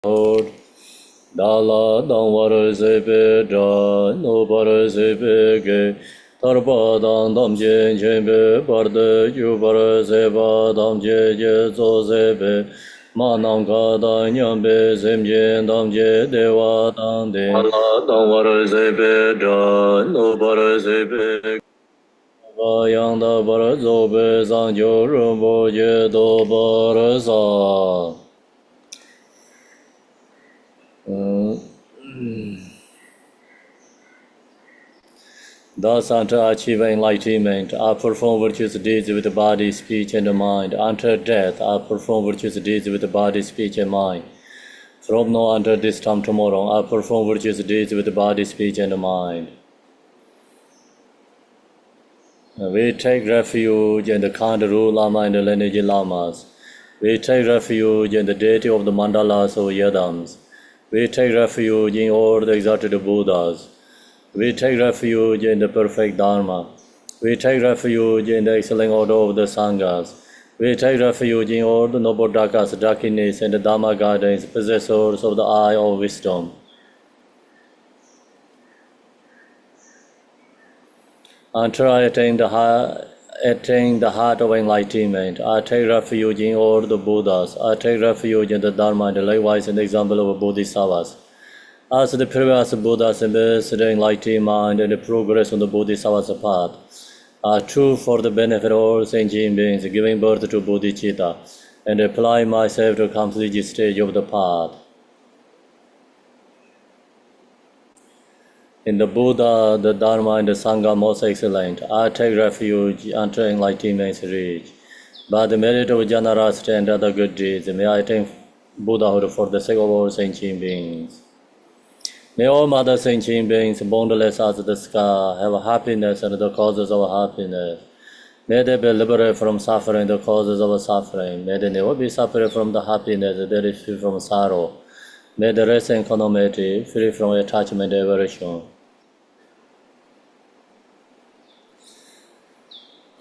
Lord, Dala Dangwara Sepe Dra, no Para Sepe Ge, Tarpa Dang Damje Jembe, Barde Jubara Seba Damje Jezo Sepe, Manamka Danyambe Semje Damje Dewa Dangde, Dala Dangwara Sepe Dra, no Para Sepe Yanda Bara Zobe Sanjo Rumbo Je Do Bara Sa. Thus, unto achieve enlightenment, I perform virtuous deeds with the body, speech, and mind. Unto death, I perform virtuous deeds with the body, speech, and mind. From now until this time tomorrow, I perform virtuous deeds with the body, speech, and mind. We take refuge in the Kandaru Lama and the lineage Lamas. We take refuge in the deity of the mandalas or Yadams. We take refuge in all the exalted Buddhas. We take refuge in the perfect Dharma. We take refuge in the excellent order of the Sanghas. We take refuge in all the noble Dakas, Dakinis, and the Dhamma guardians, possessors of the eye of wisdom. Until I attain the heart of enlightenment, I take refuge in all the Buddhas. I take refuge in the Dharma and likewise in the example of Bodhisattvas. As the previous Buddhas embrace the enlightened mind and the progress on the Bodhisattva's path, are true for the benefit of all sentient beings, giving birth to bodhicitta, and apply myself to complete this stage of the path. In the Buddha, the Dharma, and the Sangha most excellent, I take refuge until enlightenment's reach. By the merit of generosity and other good deeds, may I attain Buddhahood for the sake of all sentient beings. May all mother sentient beings, boundless as the sky, have happiness and the causes of happiness. May they be liberated from suffering, the causes of suffering. May they never be separated from the happiness that is free from sorrow. May they rest in equanimity, free from attachment and aversion.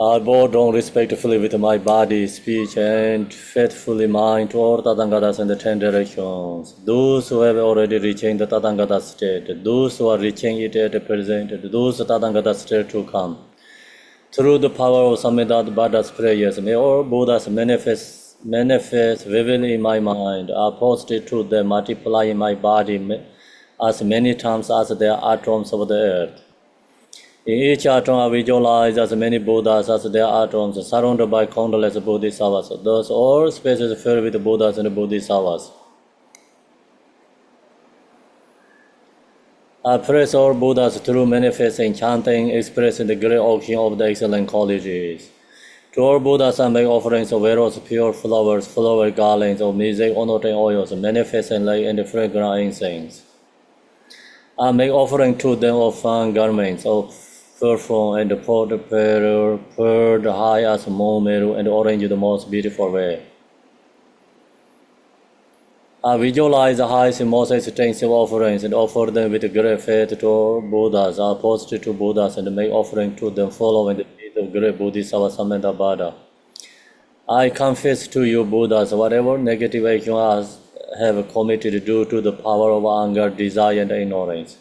I bow down respectfully with my body, speech, and faithfully mind to all Tathagatas in the 10 directions. Those who have already reached the Tathagata state, those who are reaching it at the present, those Tathagata state to come. Through the power of Samedad Buddha's prayers, may all Buddhas manifest vividly in my mind. I posted to them, multiply in my body as many times as there are atoms of the earth. In each atom I visualize as many Buddhas as there are atoms, surrounded by countless Bodhisattvas. Thus all space is filled with Buddhas and Bodhisattvas. I praise all Buddhas through manifesting, chanting, expressing the great ocean of the excellent qualities. To all Buddhas I make offerings of various pure flowers, flower garlands of music, honoring oils, manifesting light and fragrant incense. I make offering to them of fine garments, of perfume and pearl high as momeru and orange the most beautiful way. I visualize the highest and most extensive offerings and offer them with great faith to all Buddhas. I posted to Buddhas and make offering to them following the feet of great Bodhisattva Samedabhada. I confess to you, Buddhas, whatever negative action I have committed due to the power of anger, desire, and ignorance.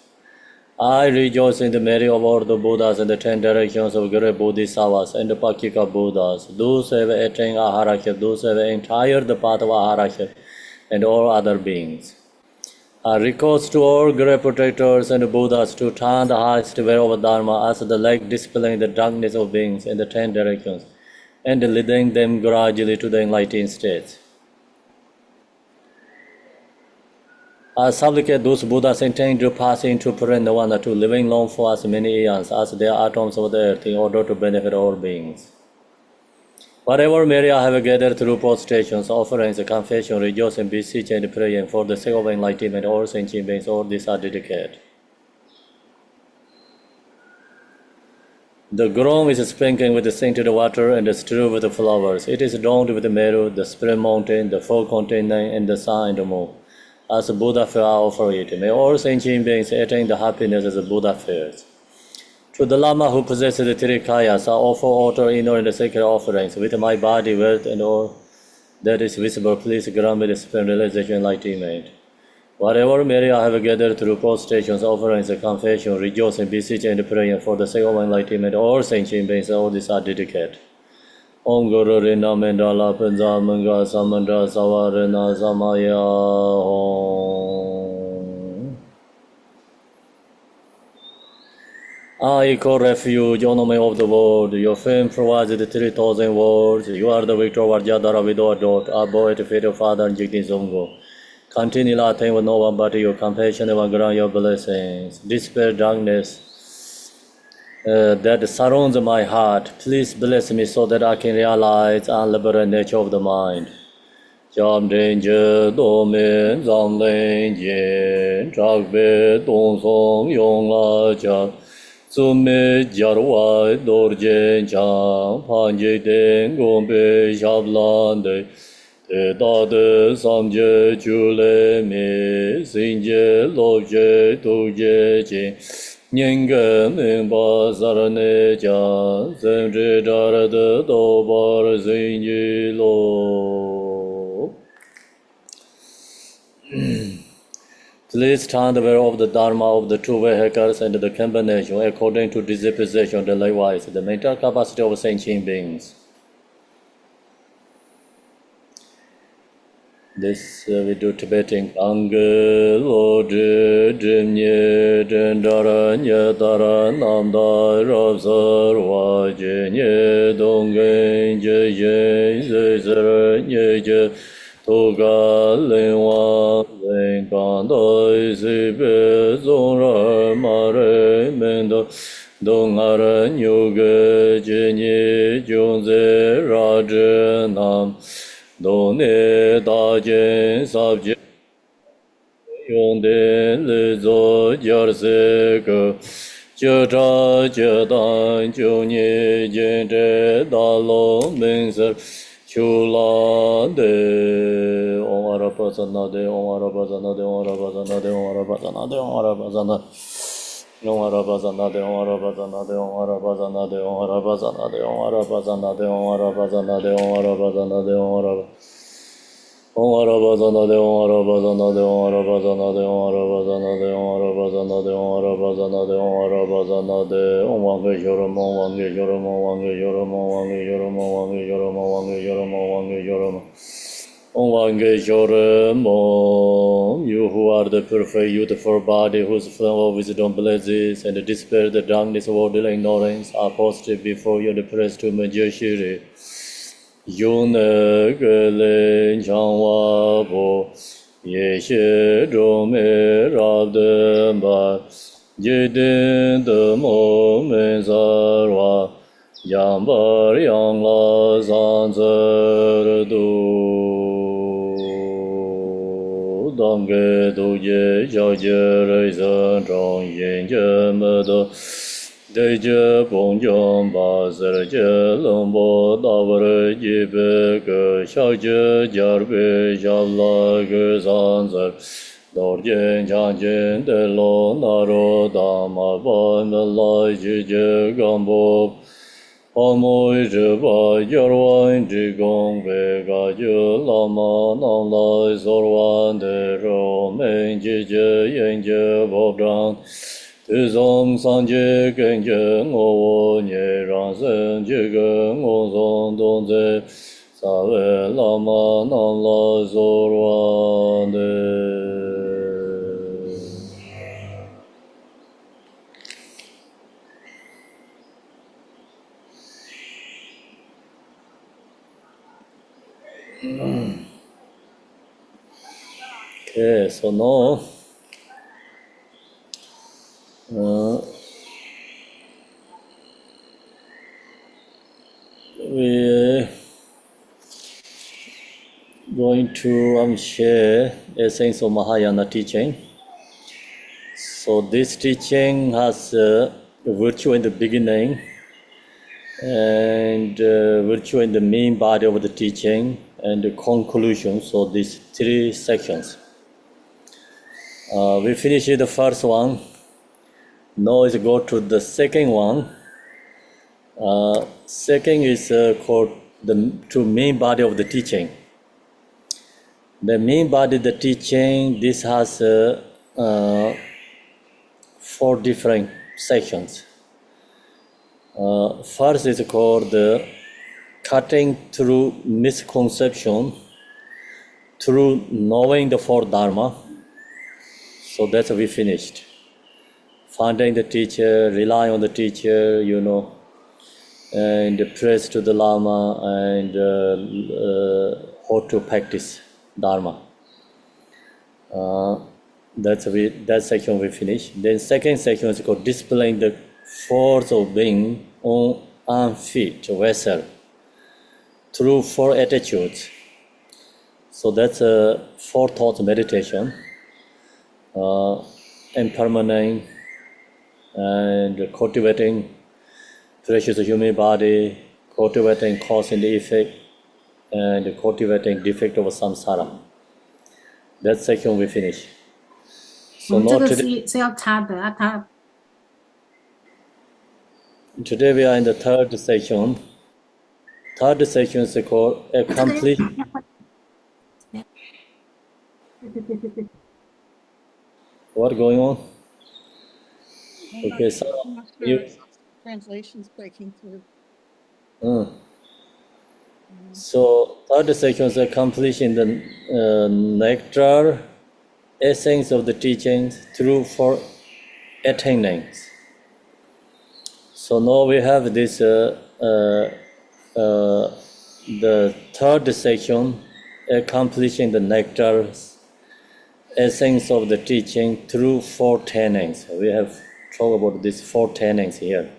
I rejoice in the merit of all the Buddhas and the 10 directions of great Bodhisattvas and the Pakika Buddhas, those who have attained Aharaship, those who have entered the path of Aharaship, and all other beings. I recourse to all great protectors and Buddhas to turn the highest way of Dharma as the light dispelling the darkness of beings in the 10 directions, and leading them gradually to the enlightened states. I supplicate those Buddhas intend to pass into Parinirvana to living long for as many eons as there are atoms of the earth in order to benefit all beings. Whatever merit I have gathered through prostrations, offerings, confession, rejoicing, beseeching, and praying for the sake of enlightenment, all sentient beings, all these are dedicated. The ground is sprinkled with scented water and strewed with flowers. It is adorned with Meru, the spring mountain, the four continents, and the sun and the moon. As a Buddha fair, I offer it. May all sentient beings attain the happiness as a Buddha fares. To the Lama who possesses the three kayas, I offer altar, inner, and sacred offerings. With my body, wealth, and all that is visible, please grant me the supreme realization enlightenment. Whatever merit I have gathered through prostrations, offerings, and confession, rejoicing, beseeching, and praying for the sake of enlightenment, all sentient beings, all these are dedicated. Om Guru Rina Mendala Panza Manga Samandra Savarana Samaya Om. I call refuge, Onome of the world. Your fame provides the 3,000 words. You are the victor of Jadara without doubt. Above it, faithful Father and Jigni Zongo. Continue attain with no one but your compassion and grant your blessings. Dispel darkness that surrounds my heart. Please bless me so that I can realize the unliberated nature of the mind. Jam danger, domain, zam ling yin, chak be, dong song, yong la cha, zum me, jar wai, dor jen chang, pan je den, gong be, shab lan de, te da de, sam je, chu le me, sin je, lo je, tu je, jing, nhân ge, ming ba, sar ne cha, sem je, dar de, do bar, sin je, lo. Please stand aware of the Dharma of the two vehicles and the combination according to disposition, the likewise, the mental capacity of sentient beings. This we do Tibetan. Angelo de Jimye Dendaranya Dara Namda Rabsarwa Jenye Dongen Jeyen Zezeranye Je Toga Lenwa Lenkanda Sibe Zonra Mare Mendo Dongaran Yoga Jenye Jonze Rajanam Done dajen sabje yonde lezo jarse ke jeta jetan jonye jente dalo menser chula de om arapasana de om arapasana de om arapasana de om arapasana de om arapasana Om Arabazana de Om Arabazana de Om Arabazana de Om Arabazana de Om Arabazana de Om Arabazana de Om Arabazana de Om Arabazana de Om Arabazana de Om Arabazana de Om Arabazana de Om Arabazana de Om Arabazana de Om Arabazana de Om Wange Yoram Om Wange Yoram Om Wange Yoram Om Wange Yoram Om Wange Yoram Om Wange Yoram Om Wange Yoram Om Wange Yoram Om, you who are the perfect, beautiful body, whose flame of wisdom blesses and dispels the darkness of worldly ignorance, are posted before you, the praise to Majeshiri. Yune Gelen Changwa Bo, Yeshe Drome Rabdemba, Jidin the Moment Zarwa, Yambar Yangla Zanzer Du. Dange du ye zhao ye rei zhen zhong yin ye me de dei jie gong jiang ba zi jie leng bo da wu yi be ge xiao jie jar be xiao la ge zan zi dor jian jiang jian de lo na ro da ma ba me lai ji jie gang bo Amoy Jeba Yarwan Jigong Vega Lama Nam Lai Zorwan De Ro Men Jije Yenje Bobran Tizom Sanje Genje Ngo Nye Ran Sen Jige Ngo Zon Don Ze Sawe Lama Nam Lai Zorwan De Okay, so now we're going to share essence of Mahayana teaching. So this teaching has virtue in the beginning and virtue in the main body of the teaching and the conclusion. So these three sections. We finished the first one. Now let's go to the second one. Second is called the main body of the teaching. The main body, the teaching, this has 4 different sections. First is called the cutting through misconception through knowing the 4 Dharma. So that's we finished. Finding the teacher, rely on the teacher, and praise to the Lama, and how to practice Dharma. That section we finished. Then second section is called displaying the force of being on unfit vessel through 4 attitudes. So that's a 4 thoughts meditation, impermanent and cultivating precious human body, cultivating cause and effect, and cultivating defect of samsara. That section we finish. 我 So 们这 now 个 today, 是要插的啊，它 today we are in the third section. Third section is called accomplish. 对。 What going on? Okay, so you. Translations breaking through. So third section is accomplishing the nectar essence of the teachings through 4 attainments. So now we have this the third section, accomplishing the nectar essence of the teaching through 4 tenets. We have talked about these 4 tenets here.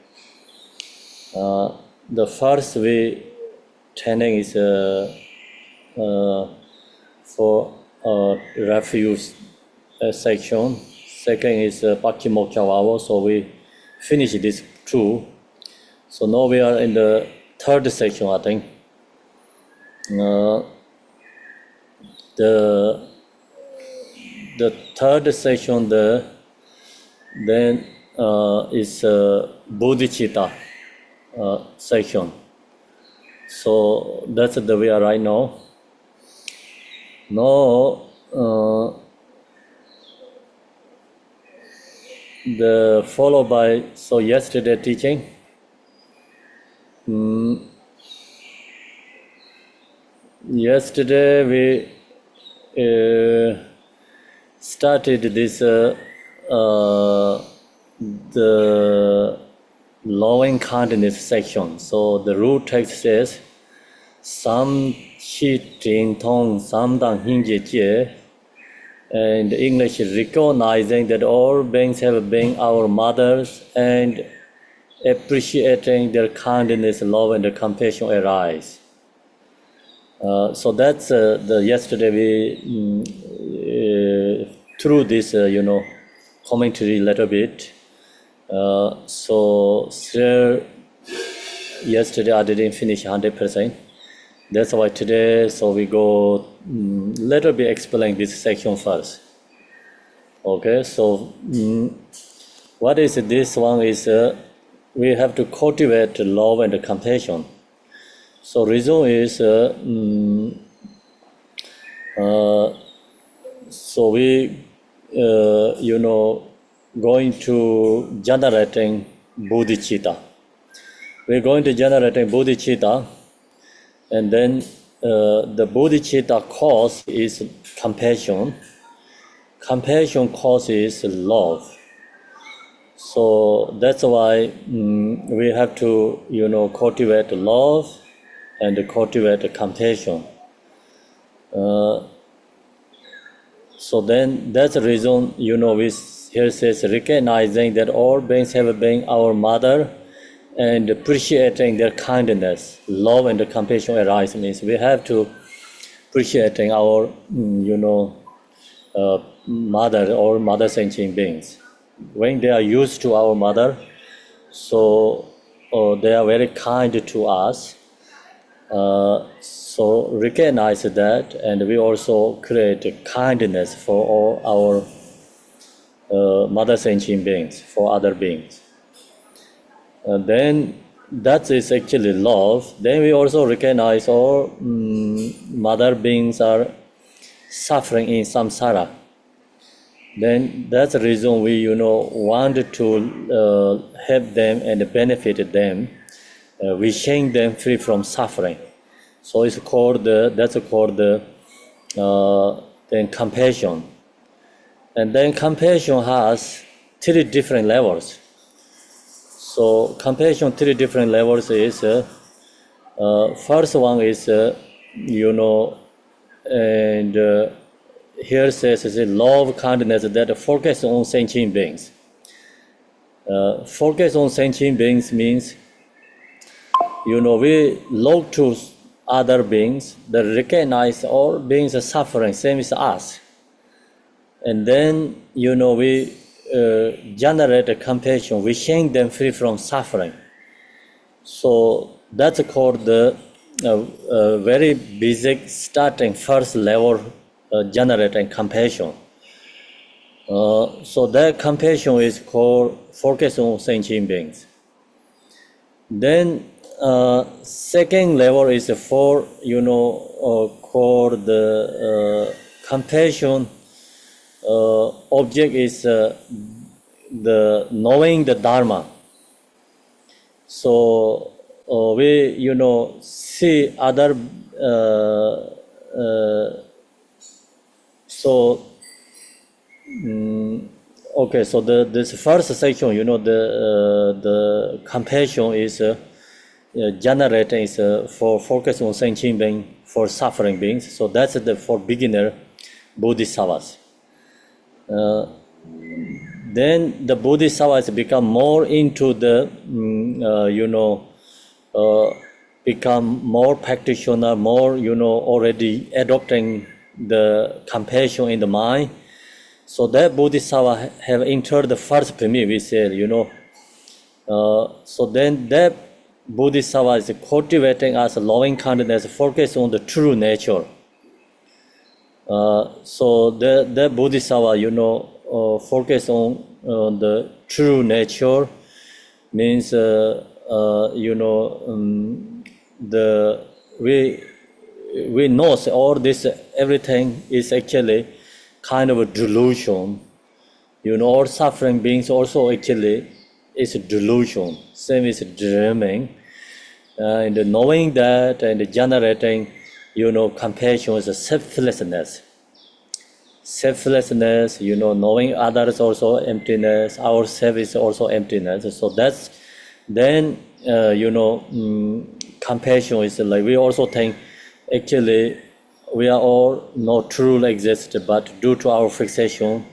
The first tenet is for refuge section. Second is Pakimokkha Vava. So we finish these 2. So now we are in the third section, I think. The third section then is bodhicitta section. So that's the way right now. Now the followed by yesterday teaching. Yesterday we started this the loving kindness section. So the root text says, Sam Chi Tin Tong Sam Dang Hin Je Jie, and English recognizing that all beings have been our mothers and appreciating their kindness, love, and compassion arise. So that's the yesterday we through this commentary a little bit. So still yesterday I didn't finish 100%. That's why today we go little bit explain this section first. Okay, so what is this one is we have to cultivate love and compassion. So reason is so we going to generating bodhicitta. We're going to generating bodhicitta, and then the bodhicitta cause is compassion. Compassion causes love. So that's why we have to cultivate love and cultivate compassion. So then that's the reason we here says recognizing that all beings have been our mother and appreciating their kindness, love and compassion arise means we have to appreciating our mother or mother sentient beings. When they are used to our mother, so they are very kind to us. So recognize that, and we also create kindness for all our mother sentient beings, for other beings. Then that is actually love. Then we also recognize all mother beings are suffering in samsara. Then that's the reason we, want to help them and benefit them. Wishing them free from suffering. So it's called then compassion. And then compassion has three different levels. So compassion, three different levels is, first one is, and here says is love, kindness that focus on sentient beings. Focus on sentient beings means, we look to other beings that recognize all beings are suffering, same as us. And then, we generate a compassion, wishing them free from suffering. So that's called the very basic starting first level generating compassion. So that compassion is called focus on sentient beings. Then second level is for, called the compassion object is the knowing the Dharma. So we, see other, okay, so this first section, the compassion is generating is for focus on sentient being, for suffering beings. So that's for beginner bodhisattvas. Then the bodhisattvas become more into the, become more practitioner, more, already adopting the compassion in the mind. So that bodhisattva have entered the first pyramid, we said, so then that bodhisattva is cultivating as a loving kindness, focus on the true nature. So the bodhisattva, focus on the true nature means, we know all this, everything is actually kind of a delusion. All suffering beings also actually is a delusion, same as dreaming. And knowing that and generating, compassion is a selflessness. Selflessness, knowing others also emptiness, ourselves is also emptiness. So that's, then, compassion is like, we also think, actually, we are all not truly exist, but due to our fixation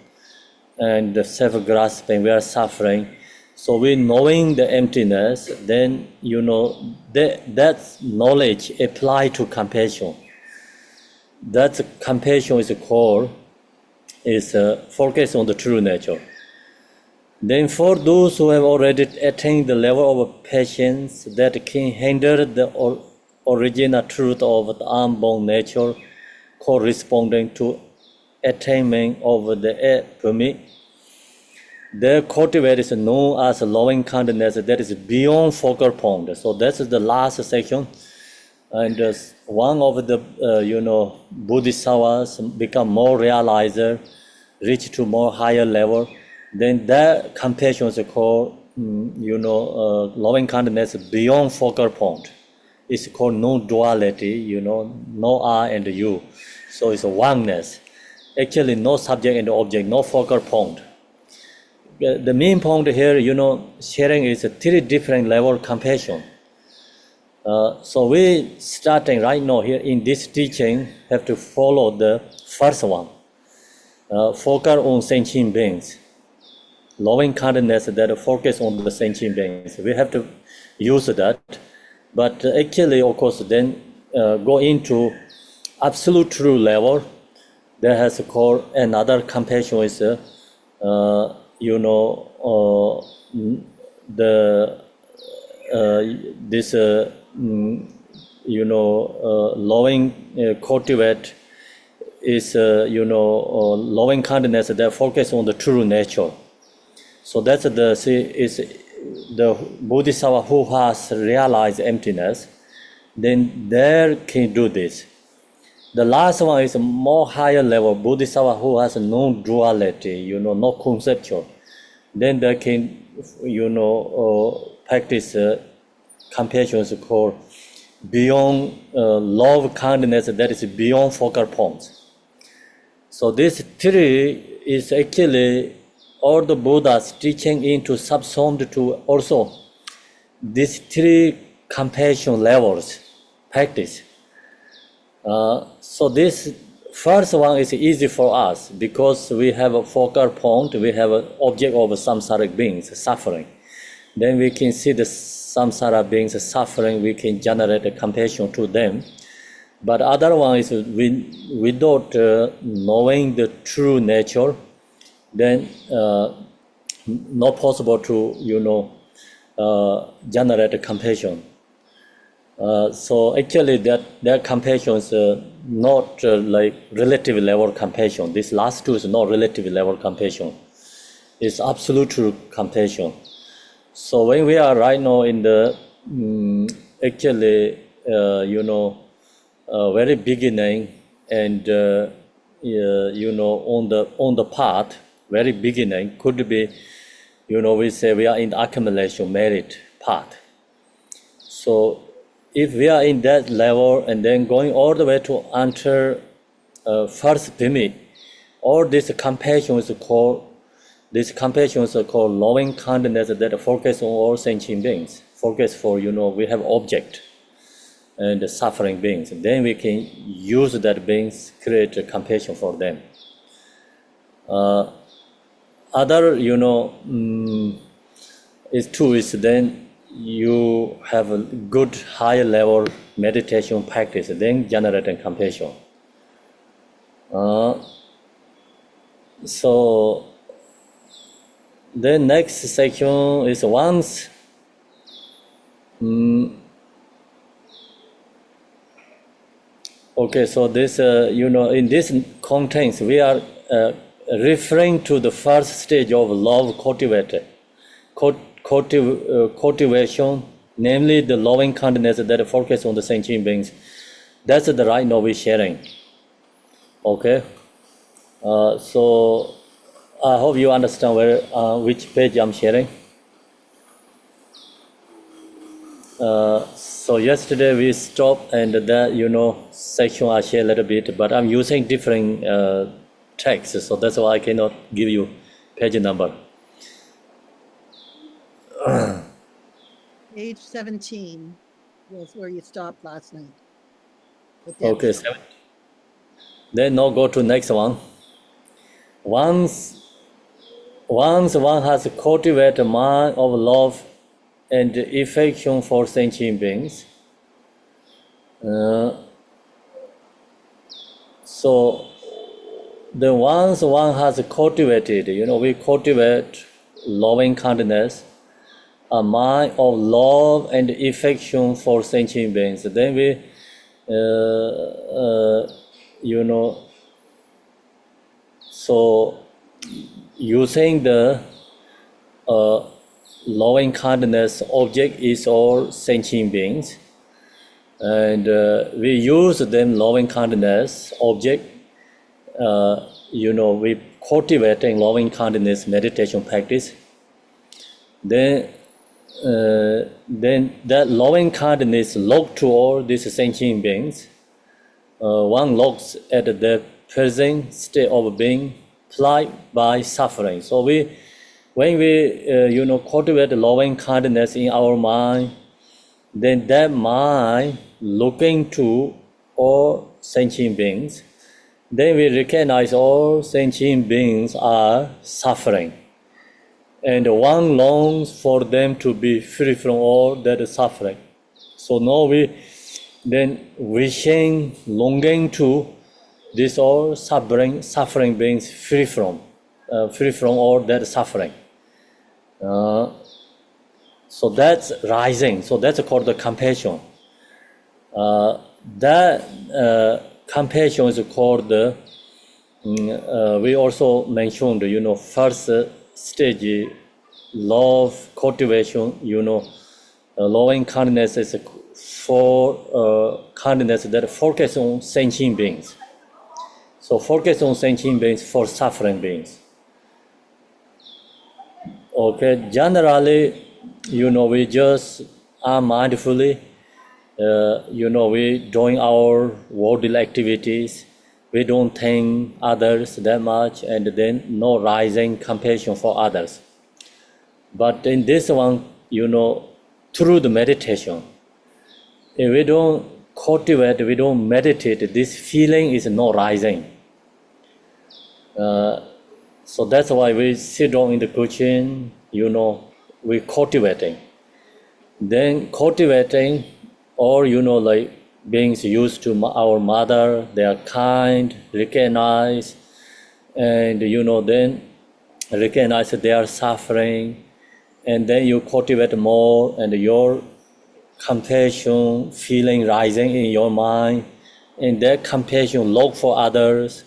and the self-grasping, we are suffering. So we knowing the emptiness, then, that knowledge apply to compassion. That compassion is called, is focus on the true nature. Then for those who have already attained the level of patience that can handle the original truth of the unborn nature corresponding to attainment of the pyramid, their cultivate is known as loving kindness that is beyond focal point. So that's the last section. And one of the, bodhisattvas become more realizer, reach to more higher level. Then that compassion is called, loving kindness beyond focal point. It's called non-duality, no I and you. So it's a oneness. Actually, no subject and object, no focal point. The main point here, sharing is a three different level compassion. So we starting right now here in this teaching have to follow the first one. Focus on sentient beings. Loving kindness that focus on the sentient beings. We have to use that. But actually, of course, then go into absolute true level. That has called another compassion is, loving cultivate is, loving kindness that focus on the true nature. So that's is the bodhisattva who has realized emptiness, then there can do this. The last one is a more higher level Bodhisattva who has no duality, no conceptual. Then they can, practice compassion is called beyond love, kindness, that is beyond focal points. So this three is actually all the Buddha's teaching into subsumed to also these three compassion levels practice. So this first one is easy for us because we have a focal point, we have an object of samsaric beings suffering. Then we can see the samsara beings suffering, we can generate a compassion to them. But other one is without knowing the true nature, then not possible to generate a compassion. So actually that compassion is not like relative level compassion. This last two is not relative level compassion. It's absolute compassion. So when we are right now in the very beginning and on the path, very beginning could be, we say we are in the accumulation merit path. So if we are in that level and then going all the way to enter first pyramid, all this compassion is called loving kindness that focus on all sentient beings. Focus for, we have object and suffering beings. Then we can use that beings, create a compassion for them. Other, is two is then you have a good higher level meditation practice, then generating compassion. So the next section is once okay, so this in this context we are referring to the first stage of love cultivation, namely the loving kindness that focus on the sentient beings. That's the right now we're sharing. Okay, so I hope you understand which page I'm sharing. So yesterday we stopped and that section I share a little bit, but I'm using different texts, so that's why I cannot give you page number. Page 17 was where you stopped last night. Okay, 7. Then now go to next one. Once one has cultivated a mind of love and affection for sentient beings, so then once one has cultivated, we cultivate loving kindness, a mind of love and affection for sentient beings. Then we, so using the loving kindness object is all sentient beings, and we use them loving kindness object. We cultivating loving kindness meditation practice. Then that loving kindness look to all these sentient beings. One looks at the present state of being plagued by suffering. So when we cultivate loving kindness in our mind, then that mind looking to all sentient beings, then we recognize all sentient beings are suffering. And one longs for them to be free from all that suffering. So now we then wishing, longing to this all suffering beings free from all that suffering. So that's rising. So that's called the compassion. That compassion is called the. We also mentioned, first stage, love cultivation. Loving kindness is for kindness that focus on sentient beings. So focus on sentient beings for suffering beings. Okay, generally, we just are mindfully, we doing our worldly activities. We don't think others that much, and then no rising compassion for others. But in this one, through the meditation, if we don't cultivate, we don't meditate, this feeling is not rising. So that's why we sit down in the kitchen, we cultivating. Then cultivating, or like beings used to our mother, they are kind, recognize, and then recognize that they are suffering, and then you cultivate more, and your compassion feeling rising in your mind, and that compassion look for others,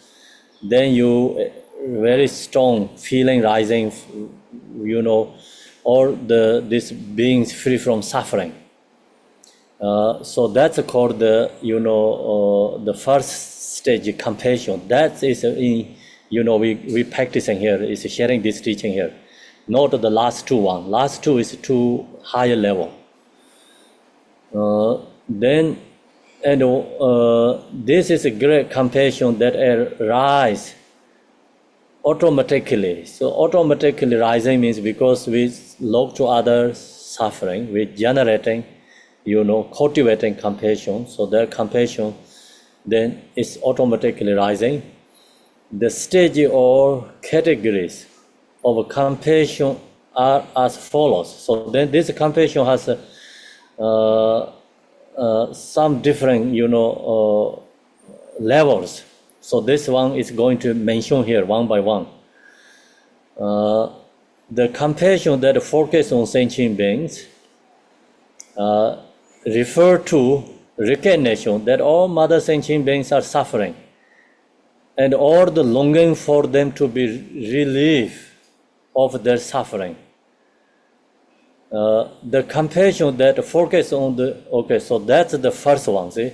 then you very strong feeling rising, or this beings free from suffering. So that's called the the first stage compassion. That is in we practicing here is sharing this teaching here, not the last two one. Last two is too higher level. Then this is a great compassion that arises automatically. So automatically rising means because we look to others suffering, we generating, cultivating compassion. So that compassion then is automatically rising. The stage or categories of compassion are as follows. So then this compassion has some different, levels. So this one is going to mention here one by one. The compassion that focus on sentient beings refer to recognition that all mother sentient beings are suffering, and all the longing for them to be relieved of their suffering. The compassion that focus on so that's the first one, see?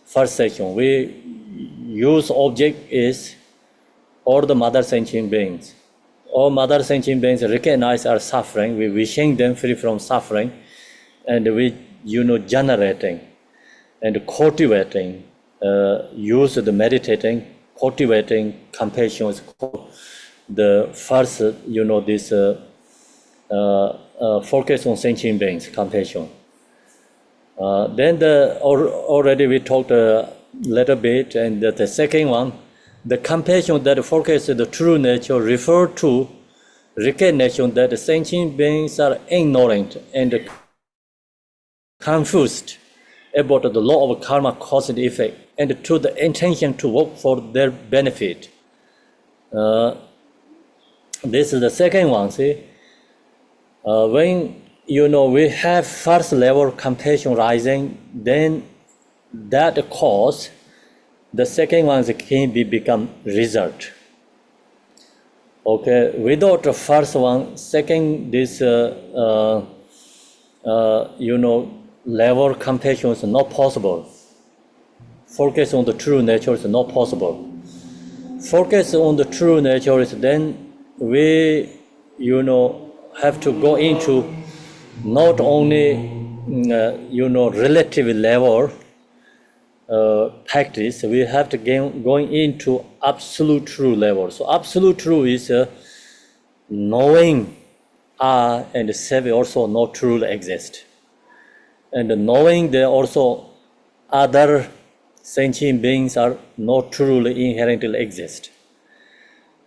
First section, we use object is all the mother sentient beings. All mother sentient beings recognize our suffering, we wishing them free from suffering, and we, generating and cultivating, use the meditating, cultivating compassion is called the first, this focus on sentient beings, compassion. Then already we talked a little bit, and the second one, the compassion that focuses the true nature refer to recognition that the sentient beings are ignorant and confused about the law of karma, cause and effect, and to the intention to work for their benefit. This is the second one, see? When we have first level compassion rising, then that cause, the second one can become result. Okay, without the first one, second this level compassion is not possible. Focus on the true nature is not possible. Focus on the true nature is then we have to go into not only relative level practice, we have to going into absolute true level. So absolute true is knowing I and self also not truly exist, and knowing that also other sentient beings are not truly inherently exist.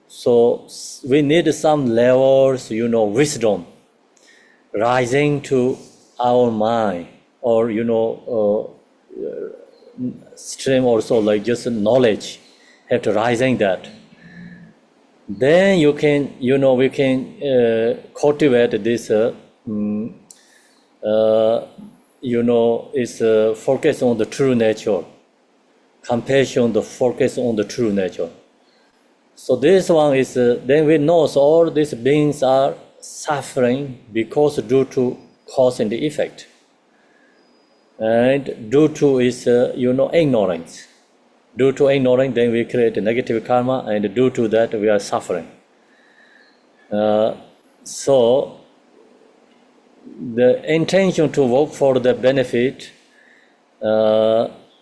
So we need some levels, wisdom rising to our mind, or stream also, like just knowledge have to rising that. Then you can, we can cultivate this, is focus on the true nature. Compassion, the focus on the true nature. So this one is, then we know so all these beings are suffering because due to cause and effect. And due to is ignorance. Due to ignorance, then we create a negative karma, and due to that, we are suffering. So, the intention to work for the benefit.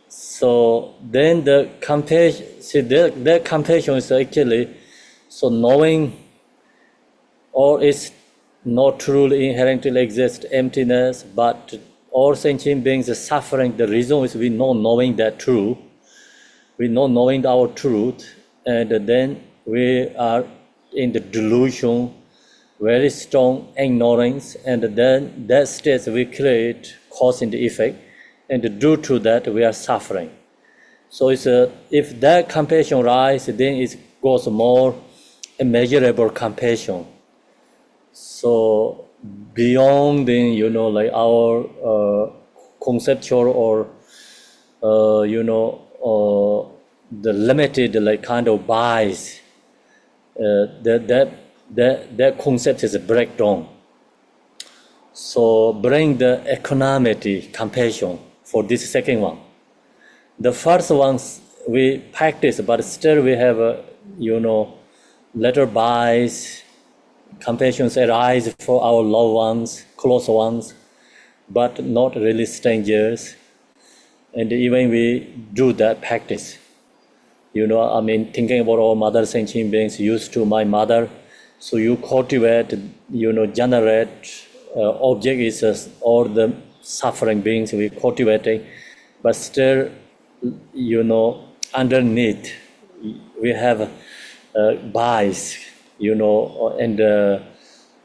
So then the compassion. See, the compassion is actually so knowing, or is not truly inherently exist emptiness, but all sentient beings are suffering. The reason is we know knowing that truth. We know knowing our truth, and then we are in the delusion, very strong ignorance, and then that state we create cause and effect, and due to that we are suffering. So it's if that compassion rises, then it goes more immeasurable compassion. So beyond the like our conceptual or the limited like kind of bias, that concept is a breakdown. So bring the equanimity, compassion for this second one. The first ones we practice, but still we have little bias, compassion arise for our loved ones, close ones, but not really strangers. And even we do that practice. Thinking about our mother sentient beings used to my mother. So you cultivate, generate object is all the suffering beings we cultivating, but still, underneath we have bias, and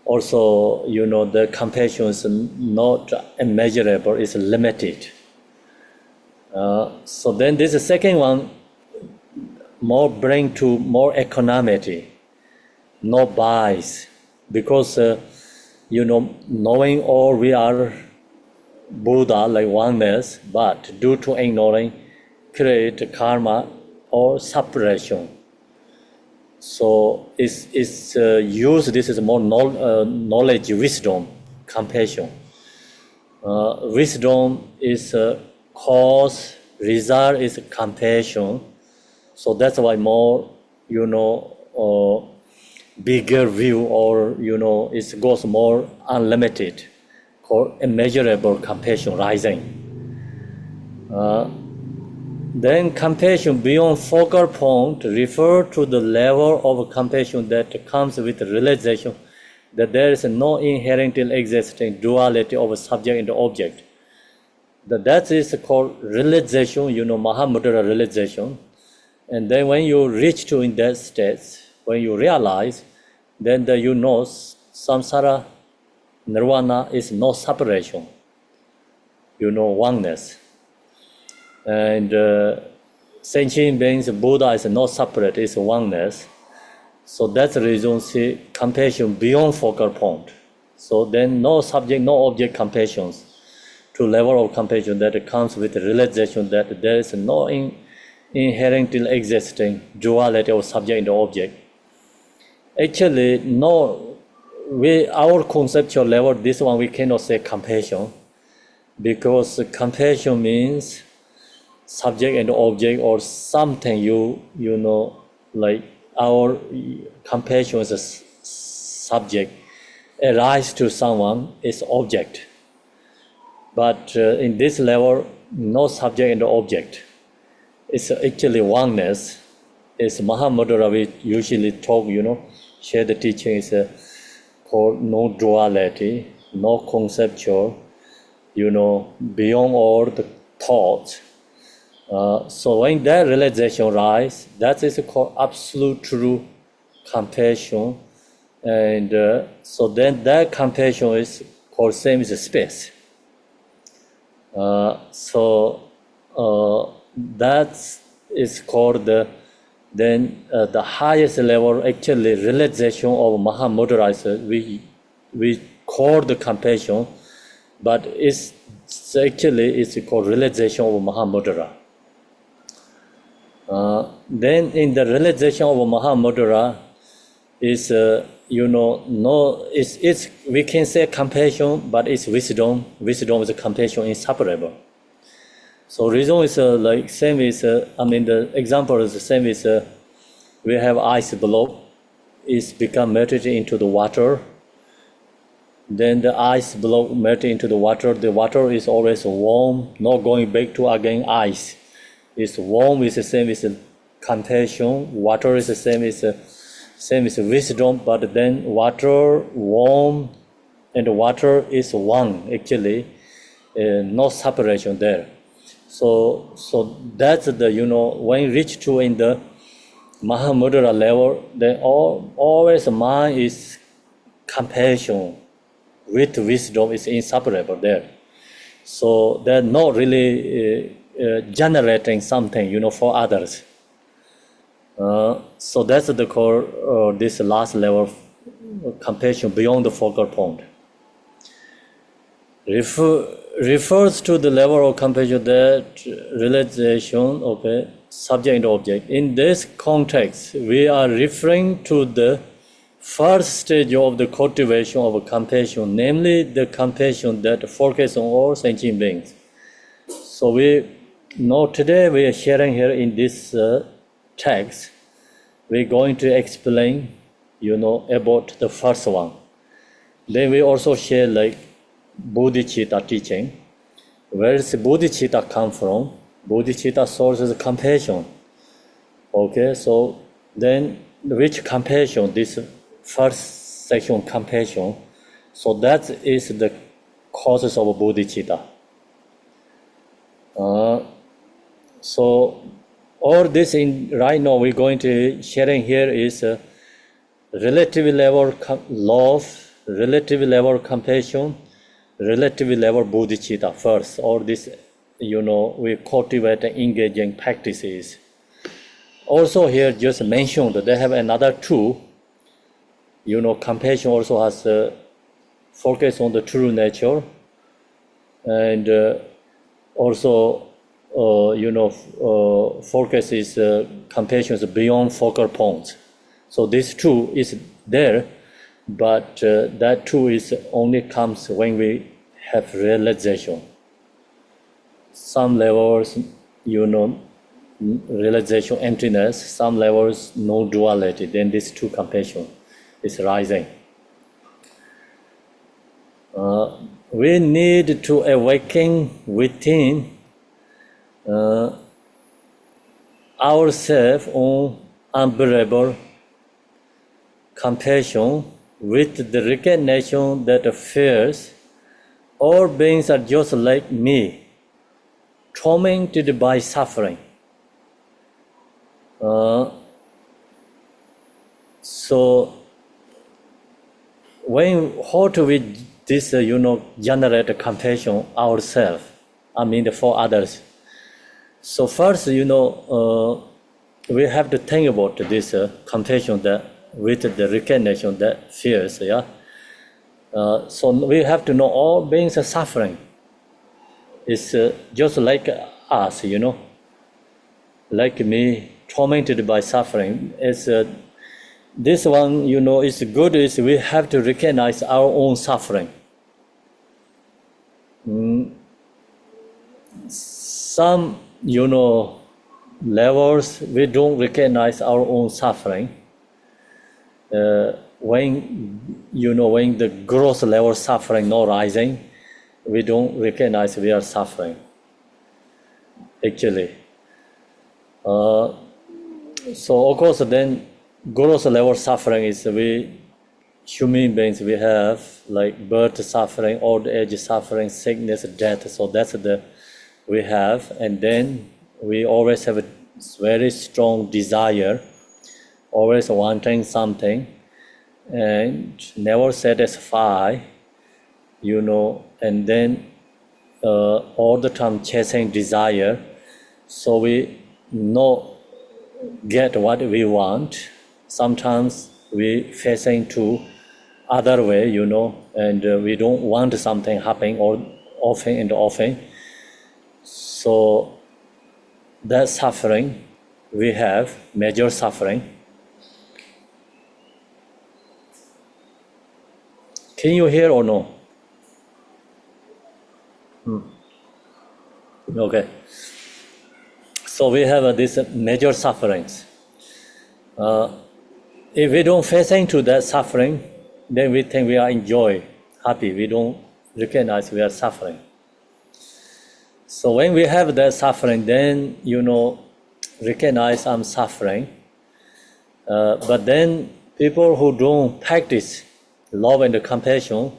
also, the compassion is not immeasurable, it's limited. So then this second one more bring to more equanimity, no bias, because knowing all we are Buddha like oneness, but due to ignoring create karma or separation. So it's used, this is more knowledge, wisdom, compassion. Wisdom is cause, result is compassion. So that's why more, bigger view, or, it goes more unlimited, called immeasurable compassion rising. Then compassion beyond focal point refer to the level of compassion that comes with realization that there is no inherently existing duality of subject and object. That is called realization, Mahamudra realization. And then when you reach to in that state, when you realize, then samsara, nirvana is no separation, oneness. And sentient beings, Buddha is not separate, it's oneness. So that's the reason, see, compassion beyond focal point. So then no subject, no object compassions, to level of compassion that comes with the realization that there is no inherently existing duality of subject and object. Actually, no, our conceptual level, this one we cannot say compassion, because compassion means subject and object, or something like our compassion is a subject, arise to someone is object. But in this level, no subject and object. It's actually oneness. It's Mahamudra, we usually talk, share the teaching is called no duality, no conceptual, beyond all the thoughts. So when that realization arises, that is called absolute true compassion. And so then that compassion is called same as space. That is called the highest level, actually realization of Mahamudra. We call the compassion, but it's called realization of Mahamudra. Then in the realization of Mahamudra is it's we can say compassion, but it's wisdom. Wisdom is compassion inseparable. So reason is like same is, the example is the same is, we have ice block, is become melted into the water. Then the ice block melted into the water is always warm, not going back to again ice. It's warm is the same as compassion, water is the same as wisdom, but then water, warm, and water is one actually, no separation there. So that's the, when reach to in the Mahamudra level, then always mind is compassion with wisdom is inseparable there. So they're not really generating something, for others. So that's the core, this last level of compassion beyond the focal point. Refers to the level of compassion that realization, okay, subject and object. In this context, we are referring to the first stage of the cultivation of compassion, namely the compassion that focuses on all sentient beings. So today we are sharing here in this text, we're going to explain, about the first one. Then we also share like bodhicitta teaching. Where does bodhicitta come from? Bodhicitta source is compassion. Okay, so then which compassion? This first section, compassion. So that is the causes of bodhicitta. So all this right now we're going to sharing here is relative level love, relative level compassion, relative level bodhicitta first. All this, we cultivate and engaging practices. Also here just mentioned that they have another two. Compassion also has focus on the true nature, and also focus is compassion is beyond focal points. So this two is there, but that two is only comes when we have realization. Some levels, realization emptiness, some levels no duality, then this two compassion is rising. We need to awaken within ourselves on unbearable compassion with the recognition that fears all beings are just like me, tormented by suffering. So how do we generate compassion ourselves? For others. So first, we have to think about this compassion that with the recognition that fears. Yeah. So we have to know all beings are suffering. It's just like us, like me, tormented by suffering. It's this one, is good. Is we have to recognize our own suffering. Some, levels we don't recognize our own suffering. When the gross level suffering not rising, we don't recognize we are suffering. Actually, so of course then gross level suffering is we human beings we have like birth suffering, old age suffering, sickness, death. So that's we have, and then we always have a very strong desire, always wanting something, and never satisfy, and then all the time chasing desire. So we not get what we want. Sometimes we facing to other way, and we don't want something happening or often and often. So that suffering we have, major suffering. Can you hear or no? Okay. So we have these major sufferings. If we don't face into that suffering, then we think we are enjoy, happy. We don't recognize we are suffering. So when we have that suffering, then recognize I'm suffering. But then people who don't practice love and compassion,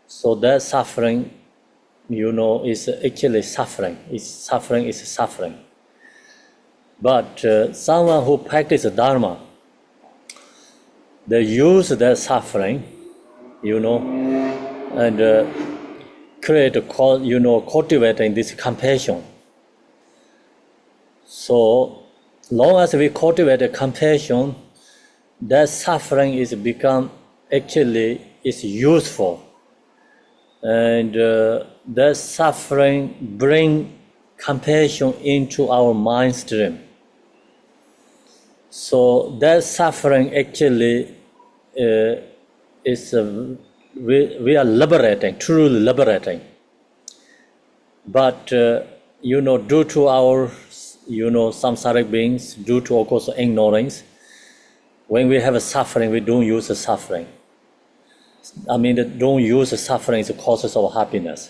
so that suffering, is actually suffering. Suffering is suffering. But someone who practices Dharma, they use their suffering, and cultivating this compassion. So long as we cultivate a compassion, that suffering is useful, and that suffering bring compassion into our mind stream. So that suffering actually is we are liberating, truly liberating. But due to our samsaric beings, due to of course ignorance, when we have a suffering, we don't use the suffering. Don't use the suffering as a causes of happiness,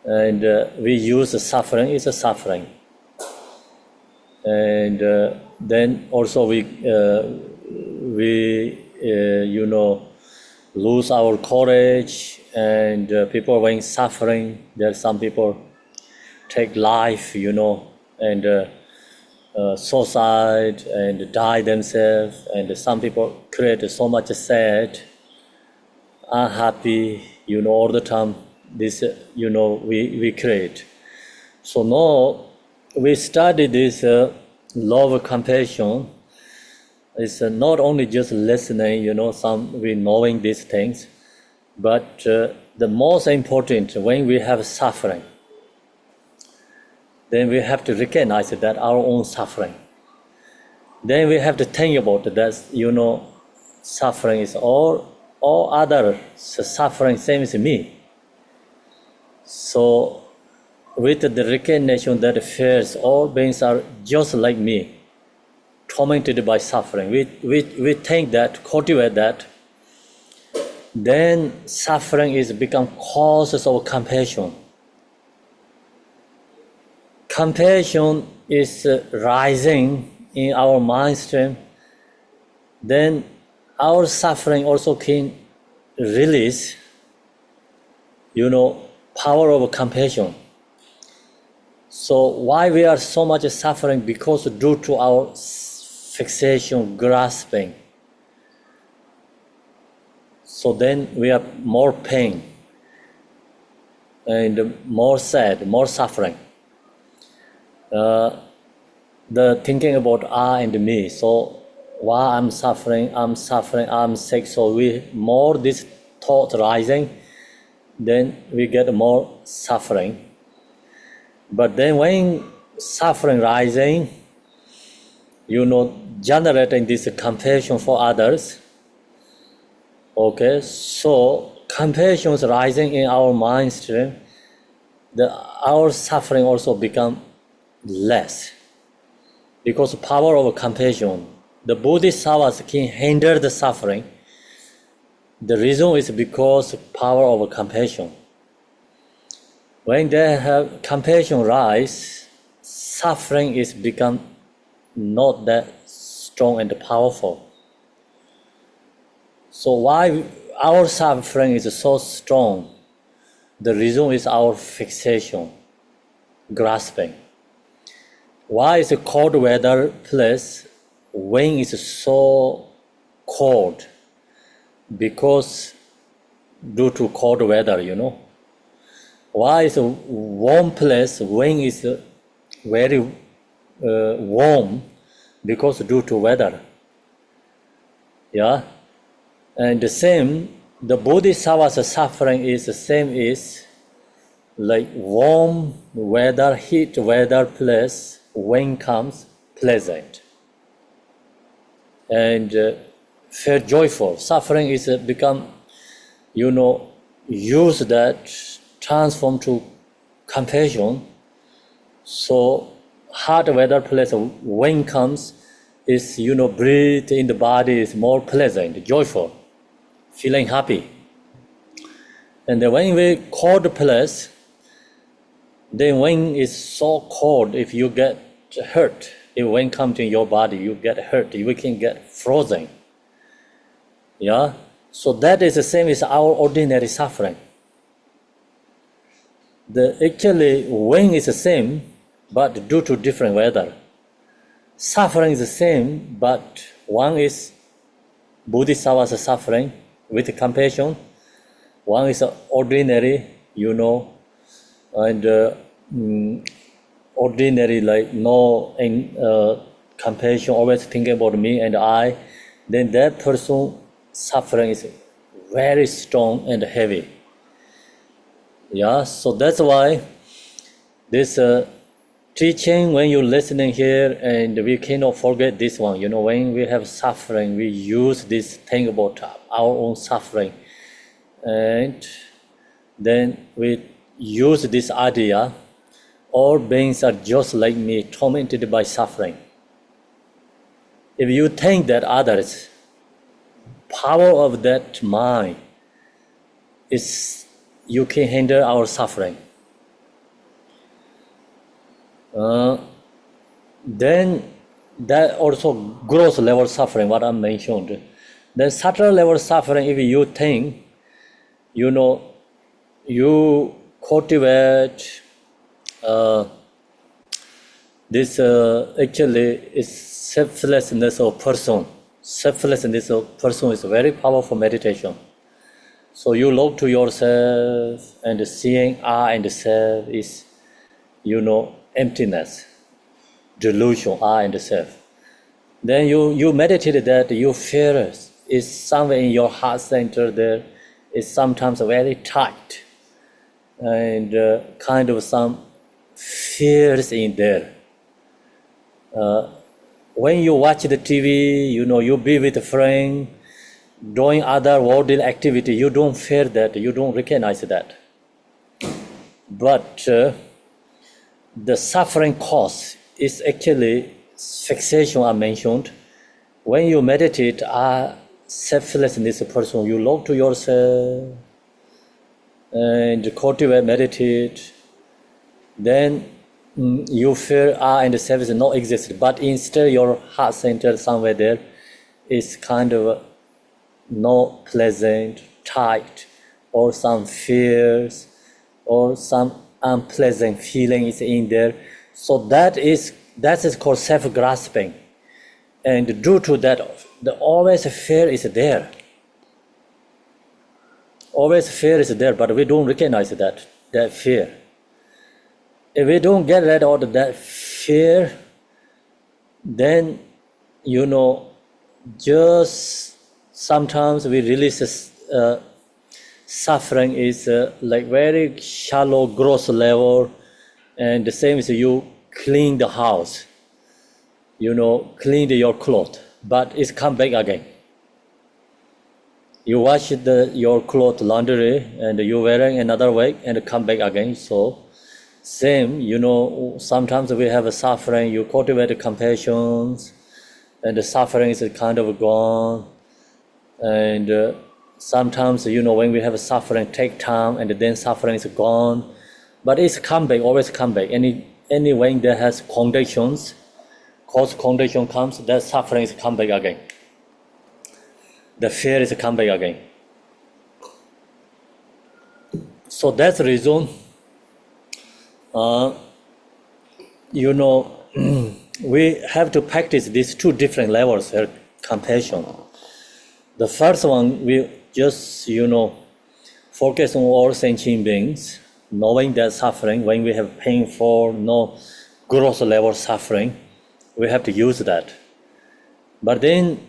and we use the suffering as a suffering. And then also we lose our courage, and people when suffering, there are some people take life, and suicide and die themselves, and some people create so much sad, unhappy, all the time. This we create. So now we study this love, compassion. It's not only just listening, we knowing these things, but the most important, when we have suffering, then we have to recognize that our own suffering. Then we have to think about that, suffering is all other suffering, same as me. So with the recognition that fears, all beings are just like me, tormented by suffering. We think that, cultivate that, then suffering is become causes of compassion. Compassion is rising in our mind stream, then our suffering also can release, power of compassion. So why we are so much suffering? Because due to our fixation, grasping. So then we have more pain and more sad, more suffering. The thinking about I and me. So why I'm suffering, I'm sick. So we more this thought rising, then we get more suffering. But then when suffering rising, generating this compassion for others. Okay, so compassion is rising in our mind stream, our suffering also become less. Because power of compassion, the bodhisattvas can hinder the suffering. The reason is because power of compassion. When they have compassion rise, suffering is become not that strong and powerful. So why our suffering is so strong? The reason is our fixation, grasping. Why is a cold weather place when it's so cold? Because due to cold weather, Why is a warm place when it's very warm? Because due to weather. Yeah? And the same, the bodhisattva's suffering is the same is like warm weather, heat weather place, when comes pleasant. And feel joyful. Suffering is become, use that, transform to compassion, So hot weather place, when comes, is, breathe in the body is more pleasant, joyful, feeling happy. And then when we cold place, then when it's so cold, if you get hurt, if when comes in your body, you get hurt, you can get frozen. Yeah? So that is the same as our ordinary suffering. Actually, when is the same, but due to different weather. Suffering is the same, but one is Bodhisattva's suffering with compassion. One is ordinary, and ordinary, like no compassion, always thinking about me and I. Then that person suffering is very strong and heavy. Yeah, so that's why this teaching, when you're listening here, and we cannot forget this one. When we have suffering, we use this thing about our own suffering. And then we use this idea, all beings are just like me, tormented by suffering. If you think that others, power of that mind is, you can handle our suffering. Then that also gross level suffering, what I mentioned. Then subtle level suffering, if you think, you cultivate this actually is selflessness of person. Selflessness of person is very powerful meditation. So you look to yourself, and seeing I and self is, emptiness, delusion, I and self. Then you meditate that you feel is somewhere in your heart center there is sometimes very tight, and kind of some fears in there. When you watch the TV, you be with a friend, doing other worldly activity, you don't fear that, you don't recognize that. But the suffering cause is actually fixation I mentioned. When you meditate, selflessness person, you look to yourself and cultivate, meditate, then you feel I and self is not exist, but instead your heart center somewhere there is kind of not pleasant, tight, or some fears, or some unpleasant feeling is in there. So that is called self-grasping. And due to that, the always fear is there. Always fear is there, but we don't recognize that fear. If we don't get rid of that fear, then, just sometimes we release suffering is like very shallow, gross level, and the same as you clean the house, clean your clothes, but it's come back again. You wash your clothes, laundry, and you wearing another way, and come back again. So same, sometimes we have a suffering, you cultivate compassion, and the suffering is kind of gone. And sometimes, when we have a suffering, take time, and then suffering is gone. But it's come back, always come back. Any when there has conditions, cause condition comes, that suffering is come back again. The fear is come back again. So that's the reason, we have to practice these two different levels of compassion. The first one, we just, focus on all sentient beings, knowing that suffering, when we have painful, no gross level suffering, we have to use that. But then,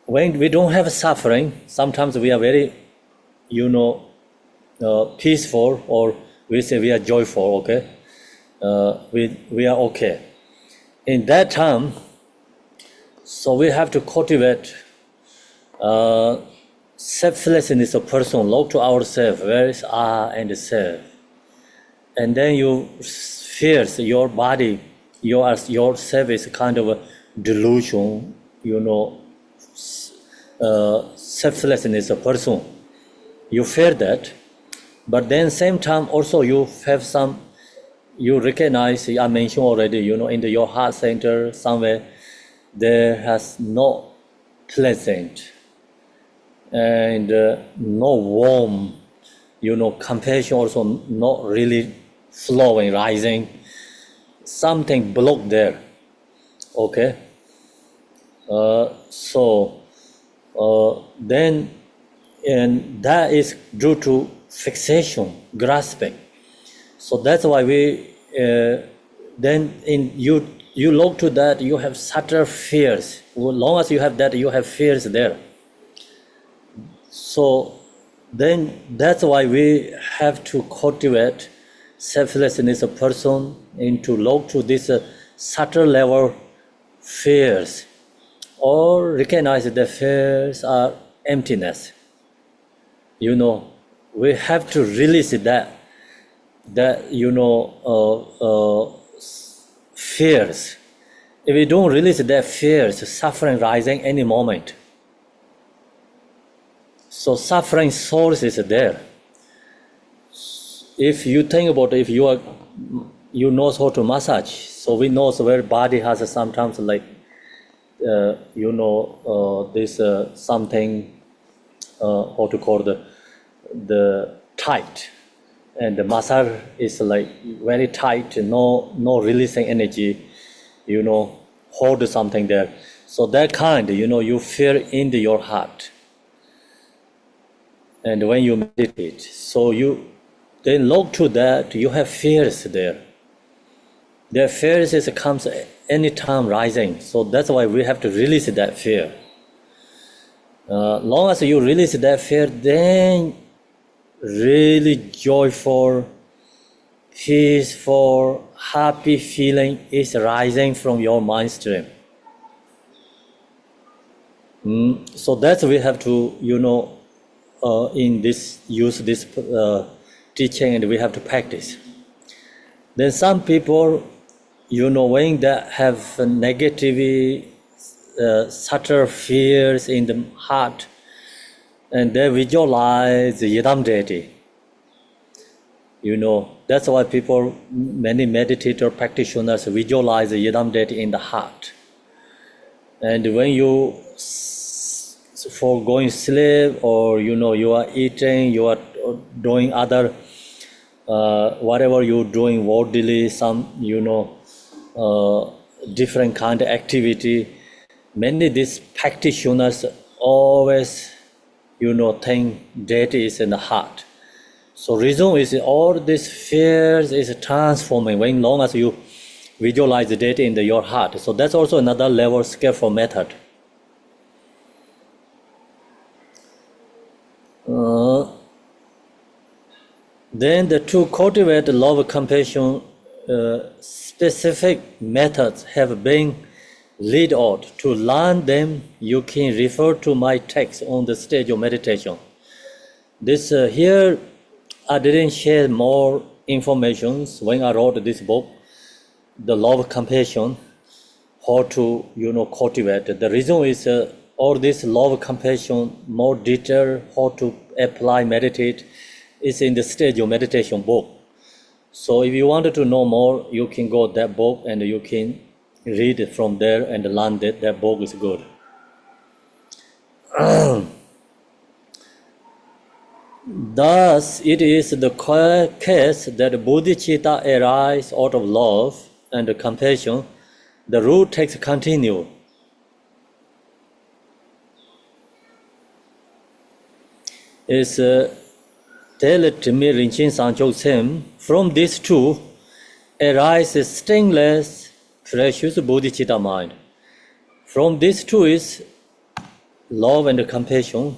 when we don't have suffering, sometimes we are very, peaceful, or we say we are joyful, okay? We are okay. In that time, so we have to cultivate selflessness of person, look to ourselves, where is I and self. And then you fears, your body, yourself is kind of a delusion, selflessness of person. You fear that, but then same time also you have some, you recognize, I mentioned already, in your heart center somewhere, there has no pleasant and no warm, compassion also not really flowing, rising, something blocked there. Okay, then, and that is due to fixation, grasping. So that's why we then in you look to that, you have subtle fears. As long as you have that, you have fears there. So then that's why we have to cultivate selflessness of person into look to this subtle level fears, or recognize that fears are emptiness. We have to release that fears. If we don't release that fears, suffering rising any moment. So suffering source is there. If you think about it, if you know how to massage, so we know where body has sometimes like this something how to call the tight, and the massage is like very tight, no releasing energy, hold something there. So that kind, you feel in your heart. And when you meditate, so you then look to that, you have fears there. The fears comes anytime rising. So that's why we have to release that fear. Long as you release that fear, then really joyful, peaceful, happy feeling is rising from your mind stream. So that's we have to, in this use this teaching, and we have to practice. Then some people, when they have negative, subtle fears in the heart, and they visualize the Yidam deity. That's why many meditator practitioners visualize the Yidam deity in the heart. And when you, for going sleep, or you are eating, you are doing other, whatever you're doing worldly, some, different kind of activity, many these practitioners always, think deity is in the heart. So reason is all these fears is transforming when long as you visualize the deity in your heart. So that's also another level skillful method. Then to cultivate love, compassion, specific methods have been laid out. To learn them, you can refer to my text on the stage of meditation. This here, I didn't share more information when I wrote this book, the love, compassion, how to cultivate. The reason is all this love, compassion, more detail, how to apply, meditate, is in the stage of meditation book. So if you wanted to know more, you can go that book and you can read it from there and learn that book is good. Thus, it is the case that bodhicitta arises out of love and compassion. The root takes continue. Is tell to me Rinchen Sanchok Sem, from these two arises stingless, precious bodhicitta mind. From these two is love and compassion.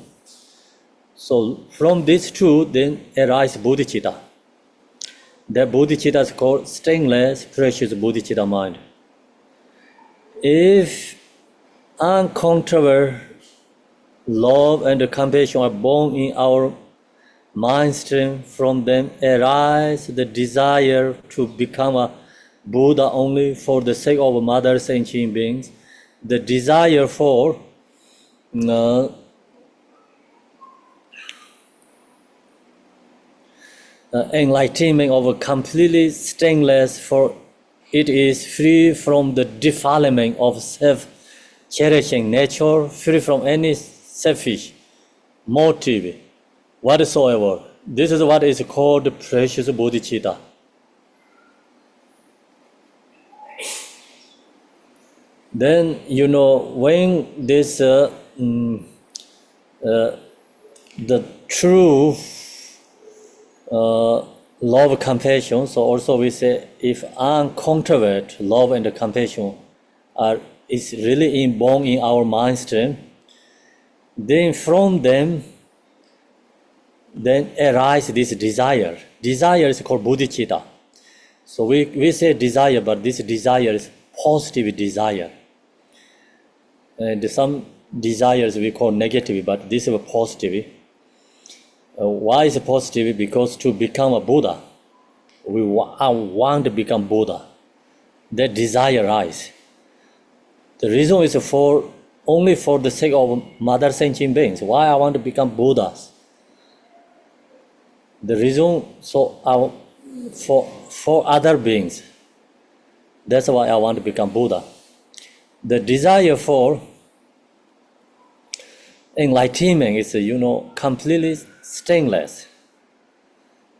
So from these two then arises bodhicitta. That bodhicitta is called stingless, precious bodhicitta mind. If uncontrolled love and compassion are born in our mind stream, from them arise the desire to become a Buddha only for the sake of mother sentient beings. The desire for enlightenment of a completely stainless, for it is free from the defilement of self-cherishing nature, free from any selfish motive whatsoever. This is what is called precious bodhicitta. Then, when this the true love, compassion, so also we say if uncontroverted love and compassion is really inborn in our mind stream, then from them then arise this desire. Desire is called bodhicitta. So we say desire, but this desire is positive desire. And some desires we call negative, but this is positive. Why is it positive? Because to become a Buddha, I want to become Buddha. That desire arises. The reason is only for the sake of mother sentient beings. Why I want to become Buddhas? The reason for other beings. That's why I want to become Buddha. The desire for enlightenment is, completely stainless.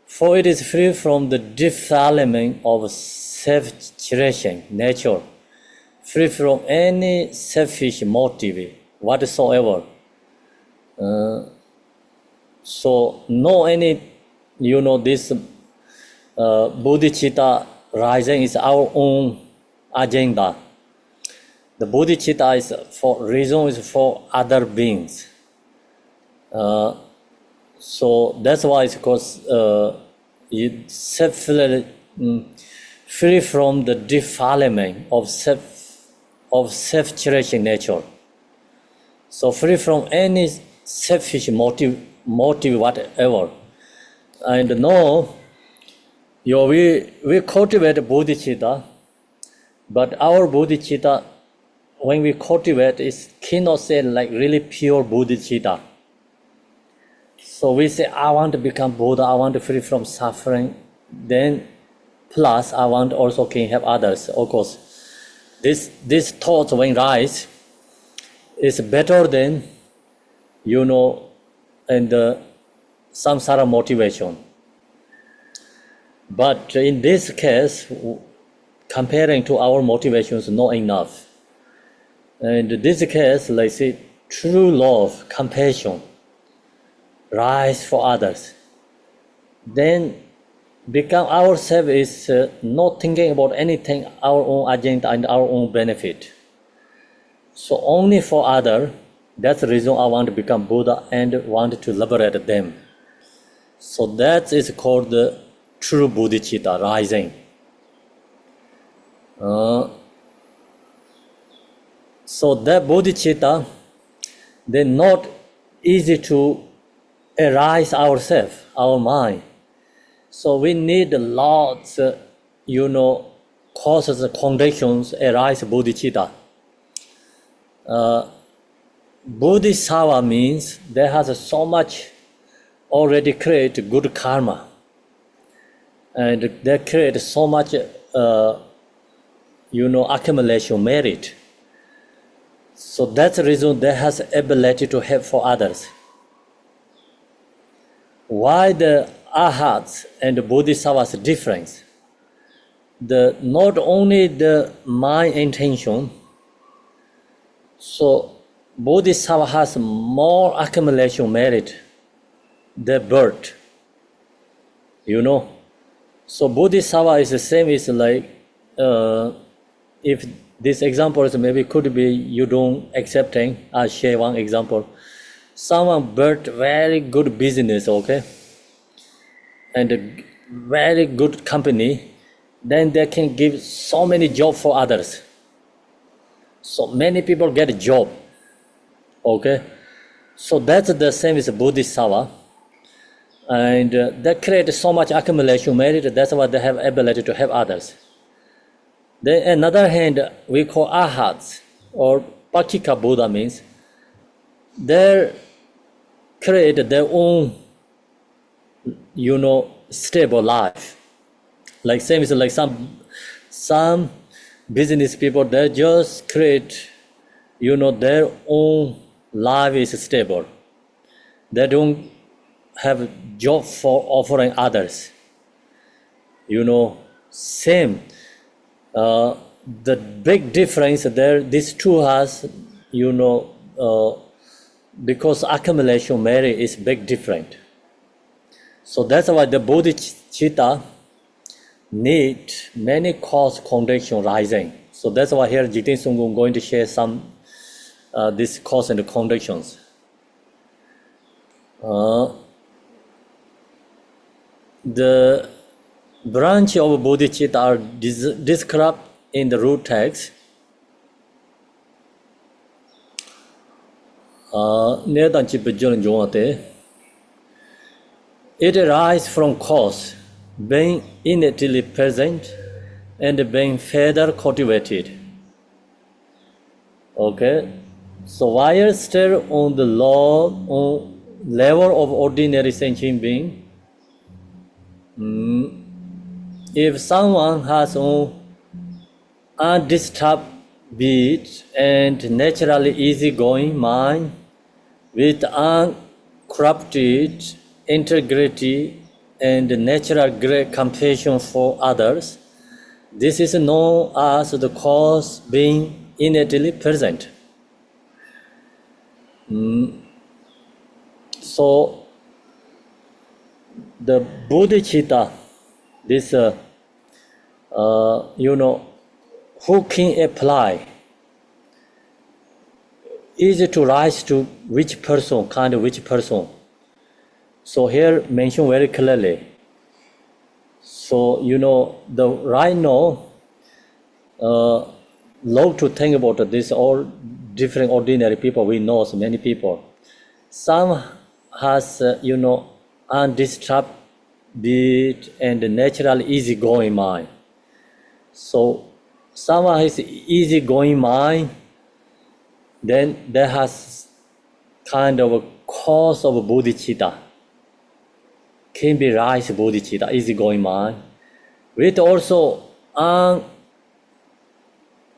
For it is free from the defilement of self-cherishing nature, free from any selfish motive whatsoever. So no any, this bodhicitta rising is our own agenda. The bodhicitta is for other beings. So that's why it's called free from the defilement of self-cherishing nature. So free from any selfish motive whatever. And no, we cultivate bodhicitta, but our bodhicitta, when we cultivate, cannot say like really pure bodhicitta. So we say, I want to become Buddha, I want to free from suffering, then plus I want also can help others. Of course, this thought when rise is better than, and some sort of motivation. But in this case, comparing to our motivations, not enough. And in this case, let's say, true love, compassion, rise for others. Then become ourselves is not thinking about anything, our own agenda and our own benefit. So only for others, that's the reason I want to become Buddha and want to liberate them. So that is called the true bodhicitta rising. So that bodhicitta, they're not easy to arise ourselves, our mind. So we need lots, causes and conditions arise bodhicitta. Bodhisattva means they has so much already create good karma, and they create so much, accumulation merit. So that's the reason they has ability to help for others. Why the arhats and the bodhisattvas difference? Not only the mind intention. So bodhisattva has more accumulation merit than birth. So bodhisattva is the same as like, if this example is maybe could be you don't accepting, I'll share one example. Someone built very good business, okay, and a very good company, then they can give so many jobs for others. So many people get a job, okay. So that's the same as a bodhisattva, and they create so much accumulation merit. That's why they have ability to help others. Then another hand we call arhats or pakika Buddha means they create their own, stable life. Like same is like some business people, they just create, their own life is stable. They don't have job for offering others. Same. The big difference there, these two has, because accumulation merit is big different. So that's why the bodhicitta need many cause condition rising. So that's why here Jigten Sunggung going to share some this cause and conditions. The branch of bodhicitta are described in the root text. It arises from cause, being innately present and being further cultivated. Okay, so while still on the level of ordinary sentient being, if someone has an undisturbed beat and naturally easygoing mind with uncorrupted integrity and natural great compassion for others, this is known as the cause being innately present. So the bodhicitta, this who can apply, easy to rise to which person, kind of which person. So here mentioned very clearly. So the right now, love to think about this all different ordinary people. We know so many people. Some has undisturbed beat and natural easygoing mind. So someone has easygoing mind, then there has kind of a cause of bodhicitta. Can be rise bodhicitta, easygoing mind, with also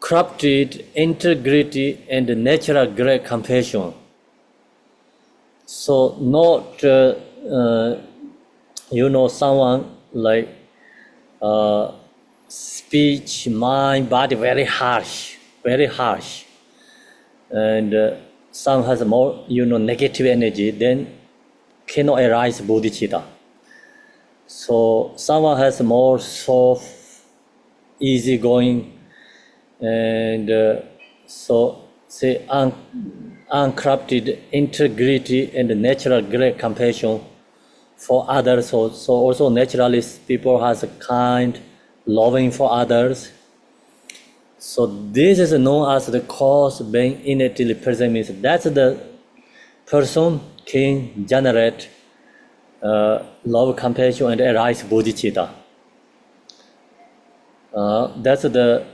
uncorrupted integrity and natural great compassion. So not someone like speech, mind, body very harsh, and some has more negative energy, then cannot arise bodhicitta. So someone has more soft, easygoing, and so say uncorrupted integrity and natural great compassion for others. So also naturally people has a kind, loving for others. So this is known as the cause being innately present, means that's the person can generate love, compassion, and arise bodhicitta. That's the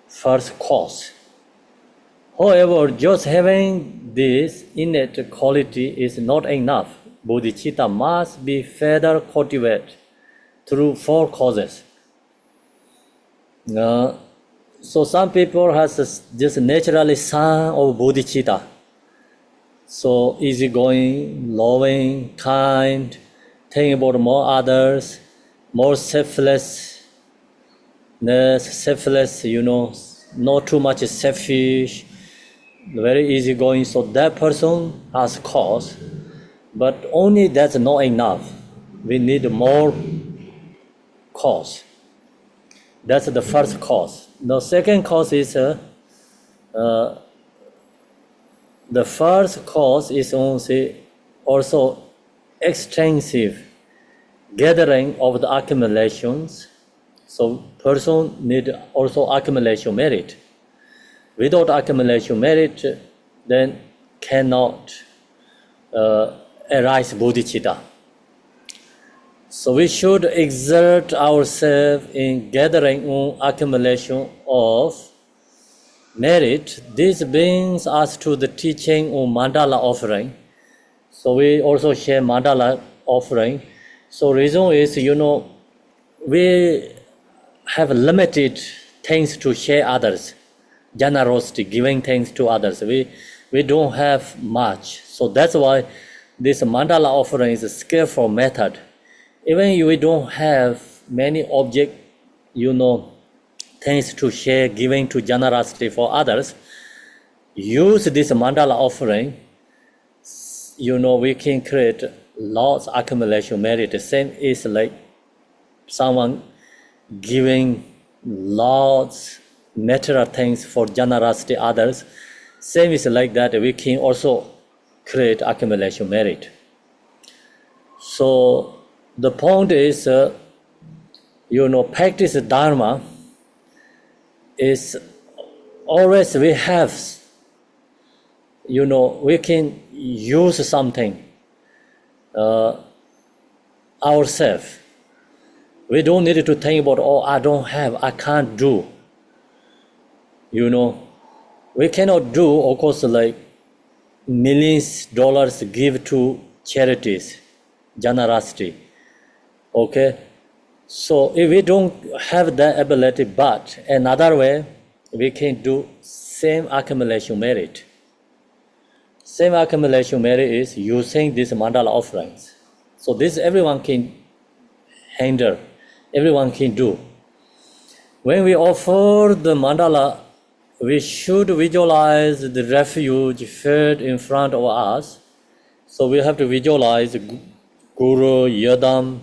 first cause. However, just having this innate quality is not enough. Bodhicitta must be further cultivated through 4 causes. So some people has just naturally son of bodhicitta. So easygoing, loving, kind, thinking about more others, more selfless, not too much selfish, very easygoing. So that person has cause, but only that's not enough. We need more cause. That's the first cause. The second cause is the first cause is also extensive gathering of the accumulations. So person need also accumulation merit. Without accumulation merit, then cannot arise bodhicitta. So we should exert ourselves in gathering accumulation of merit. This brings us to the teaching on mandala offering. So we also share mandala offering. So reason is, we have limited things to share others. Generosity, giving things to others. We don't have much. So that's why this mandala offering is a skillful method. Even if we don't have many object, things to share, giving to generosity for others, use this mandala offering, we can create lots accumulation merit. Same is like someone giving lots material things for generosity others. Same is like that, we can also create accumulation merit. So the point is, practice Dharma is always we have, we can use something ourselves. We don't need to think about, I don't have, I can't do. We cannot do, of course, like millions dollars give to charities, generosity. Okay? So if we don't have that ability, but another way, we can do same accumulation merit. Same accumulation merit is using these mandala offerings. So this everyone can handle, everyone can do. When we offer the mandala, we should visualize the refuge filled in front of us. So we have to visualize Guru, Yadam,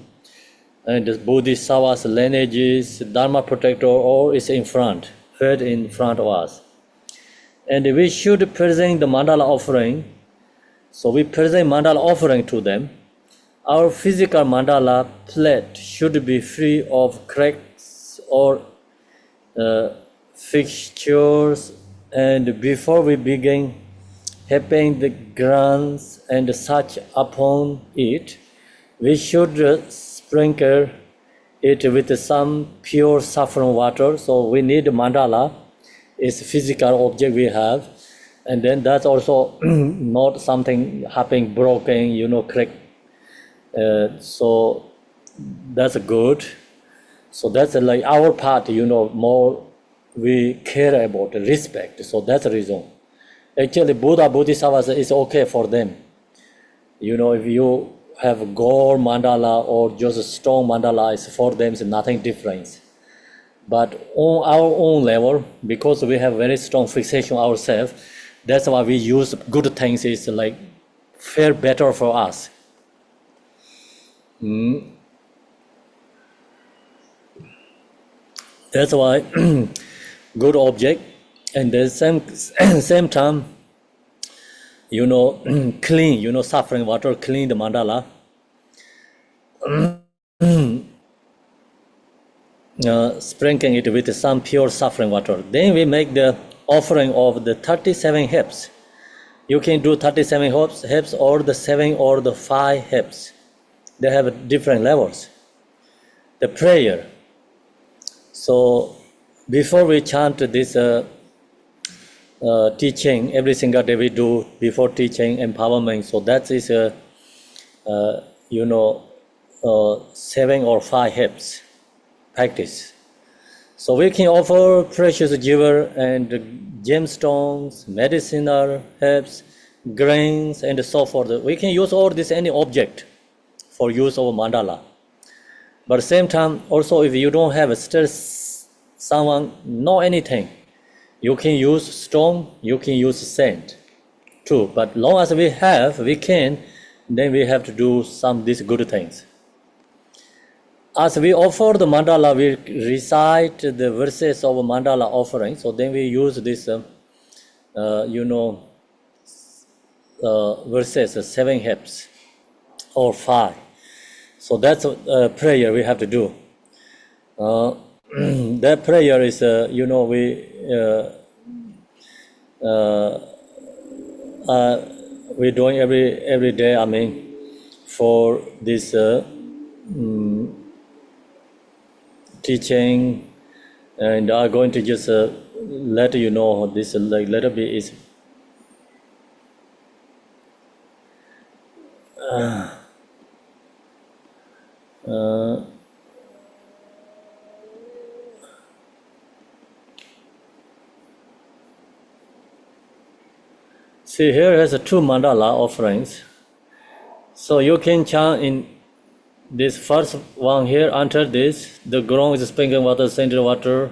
and the Bodhisattvas, lineages, Dharma protector, all is in front, filled in front of us. And we should present the mandala offering. So we present mandala offering to them. Our physical mandala plate should be free of cracks or fixtures. And before we begin heaping the grains and such upon it, we should sprinkle it with some pure saffron water. So we need mandala. It's a physical object we have, and then that's also not something happening broken, crack. So that's good. So that's like our part, more we care about respect. So that's the reason. Actually, Buddha, Bodhisattvas is okay for them. If you have gold mandala or just stone mandala, is for them is nothing different. But on our own level, because we have very strong fixation ourselves, that's why we use good things is like fare better for us. That's why good object, and the same time, clean, suffering water, clean the mandala. Sprinkling it with some pure suffering water. Then we make the offering of the 37 hips. You can do 37 hips or the 7 or the 5 hips. They have different levels. The prayer. So before we chant this teaching, every single day we do before teaching empowerment. So that is 7 or 5 hips practice. So we can offer precious jewel and gemstones, medicinal herbs, grains, and so forth. We can use all this any object for use of mandala. But at the same time, also if you don't have still someone know anything, you can use stone, you can use sand too. But long as we have, we can, then we have to do some these good things. As we offer the mandala, we recite the verses of mandala offering. So then we use this, verses, 7 hips or 5. So that's a prayer we have to do. That prayer is, we're doing every day. For this teaching, and I'm going to just let you know this like little bit is see here has two mandala offerings. So you can chant in this first one here. Under this, the ground is sprinkling water, scented water,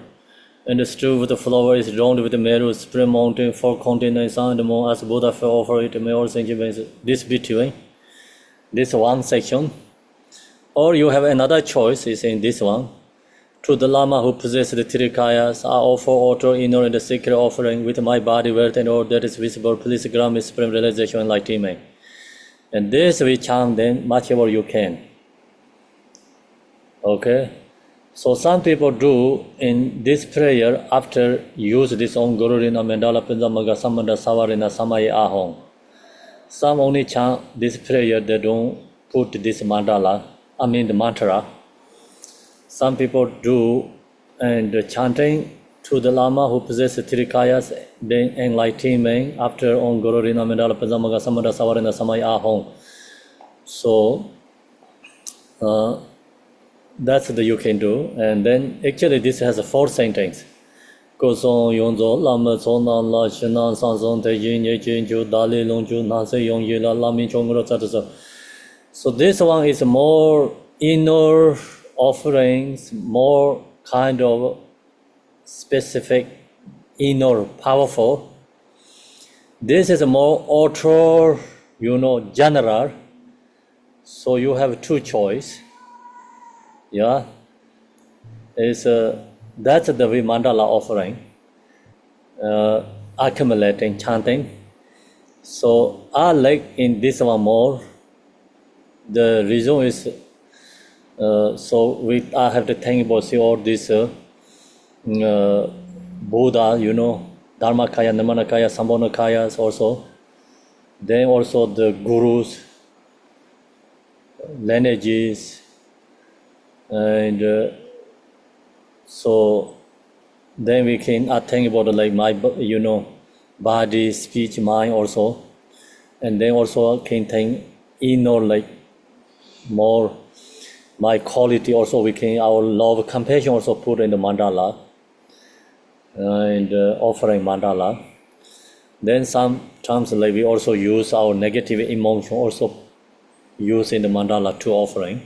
and the stew with the flower is round with the meadow, spring mountain, four continents, sun and the moon. As Buddha fell over it, may all sentiments. This between this one section, or you have another choice is in this one. To the Lama who possesses the three kayas, I offer outer, inner, and the secret offering with my body, wealth, and all that is visible. Please grant me supreme realization and enlightenment. And this we chant then much more you can. Okay? So some people do in this prayer after use this on Gururina Mandala Pinzamaga Samanda Savarina Samaye Ahong. Some only chant this prayer, they don't put this mandala, the mantra. Some people do and chanting to the Lama who possesses three kayas, then enlightenment after on Gururina Mandala Pinzamaga Samanda Savarina Samaye Ahong. So that's the you can do, and then actually this has a four sentence. Gosong Yonzo Lama Sonan La Shinan Sanson Te Yin Ye Jin Ju Dali Long Ju Nanse Yong Yi La Lamin Chongro Tataso. So this one is more inner offerings, more kind of specific, inner, powerful. This is a more outer, general. So you have two choice. Yeah, it's that's the mandala offering, accumulating, chanting. So I like in this one more. The reason is I have to think about all this Buddha, Dharmakaya, Nirmanakaya, Sambhogakayas also. Then also the gurus, lineages. And so then we can think about like my body, speech, mind also, and then also can think like more my quality also. We can our love, compassion also put in the mandala and offering mandala. Then sometimes like we also use our negative emotion also use in the mandala to offering.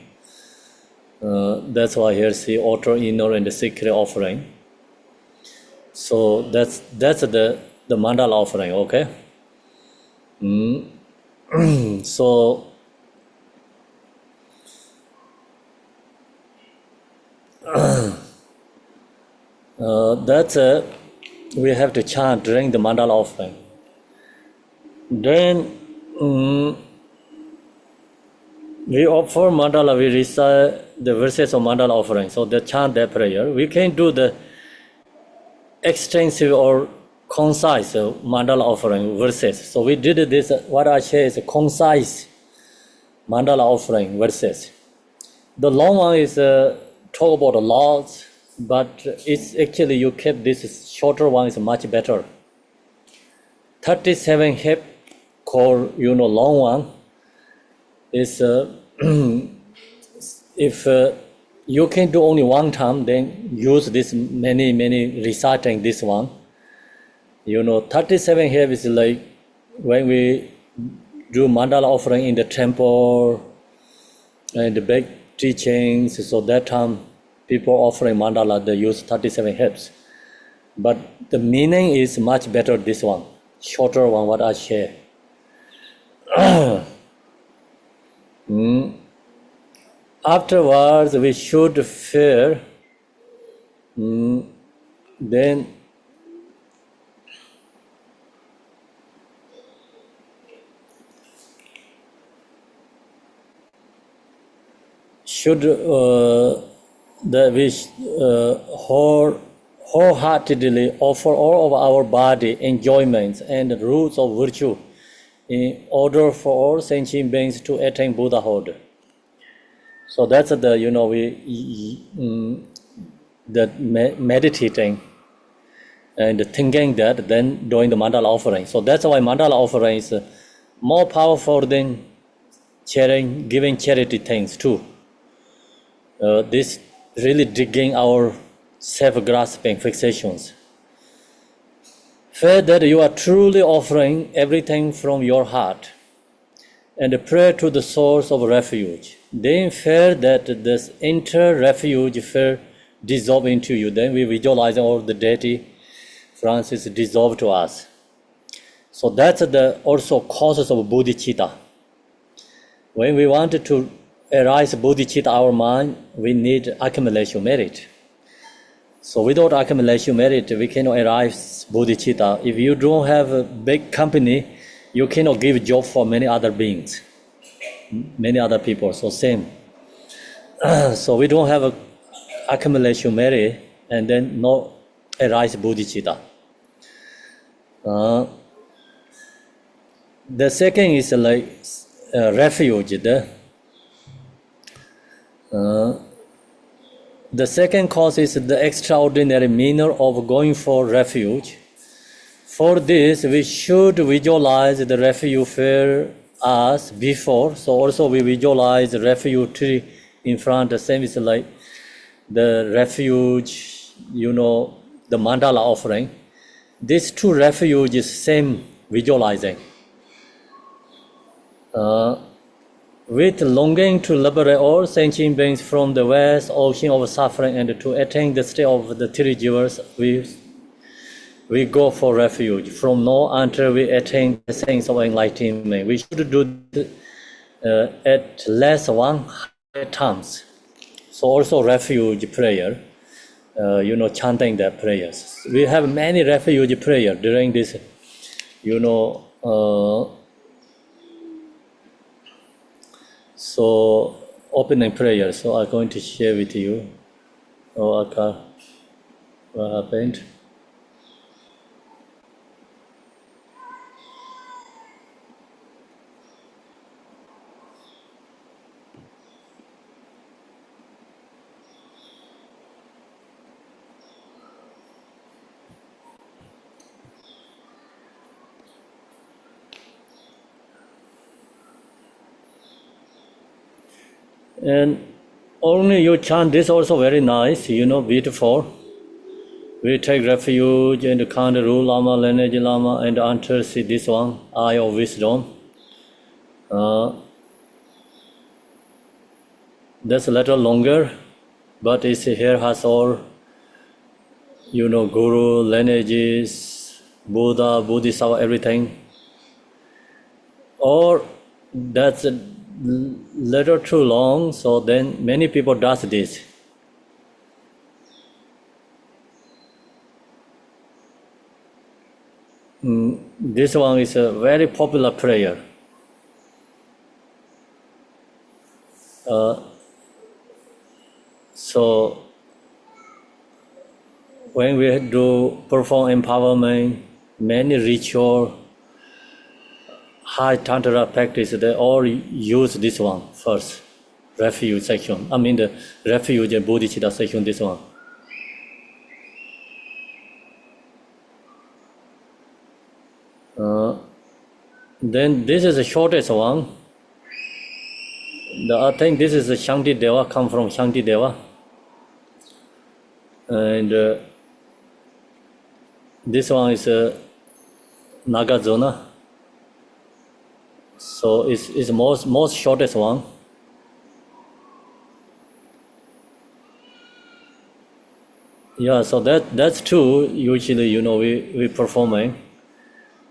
That's why here see outer, inner, and the secret offering. So that's the mandala offering, okay? So that's we have to chant during the mandala offering. Then we offer mandala, we recite the verses of mandala offering. So they chant that prayer. We can do the extensive or concise mandala offering verses. So we did this, what I say is a concise mandala offering verses. The long one is talk about the laws, but it's actually you kept this shorter one is much better. 37 hip called long one is if you can do only one time, then use this many reciting this one. 37 here is like when we do mandala offering in the temple and the big teachings. So that time people offering mandala, they use 37 hips. But the meaning is much better this one, shorter one what I share. Afterwards, we should fear. Then should that we wholeheartedly offer all of our body enjoyments and roots of virtue in order for all sentient beings to attain Buddhahood. So that's the meditating and thinking that, then doing the mandala offering. So that's why mandala offering is more powerful than giving charity things too. This really digging our self-grasping fixations. Feel that you are truly offering everything from your heart and pray to the source of refuge. Then feel that this inner refuge feel dissolve into you. Then we visualize all the deity Francis dissolve to us. So that's the also causes of bodhicitta. When we want to arise bodhicitta our mind, we need accumulation merit. So without accumulation merit, we cannot arise bodhicitta. If you don't have a big company, you cannot give job for many other beings, many other people. So same. So we don't have a accumulation merit, and then no arise bodhicitta. The second is like refuge. The second cause is the extraordinary manner of going for refuge. For this, we should visualize the refuge for us before. So also we visualize the refuge tree in front. The same is like the refuge, the mandala offering. These two refuges, same visualizing. With longing to liberate all sentient beings from the vast ocean of suffering and to attain the state of the three jewels, we go for refuge. From now until we attain the sense of enlightenment, we should do at least 100 times. So also refuge prayer, chanting the prayers. We have many refuge prayer during this, so opening prayer. So I'm going to share with you. What happened? And only you chant this also very nice, beautiful. We take refuge in the Kandaru Lama, Lineage Lama, and enter see this one, Eye of Wisdom. That's a little longer, but it's here has all, Guru, lineages, Buddha, Bodhisattva, everything. Or that's a little too long, so then many people does this. This one is a very popular prayer. So when we do perform empowerment, many ritual, high tantra practice, they all use this one first, refuge section. I mean the refuge and bodhicitta section, this one. Then this is the shortest one. I think this is the Shanti Deva, come from Shanti Deva. And this one is Nagarjuna. So it's most shortest one. Yeah, so that's two usually we performing.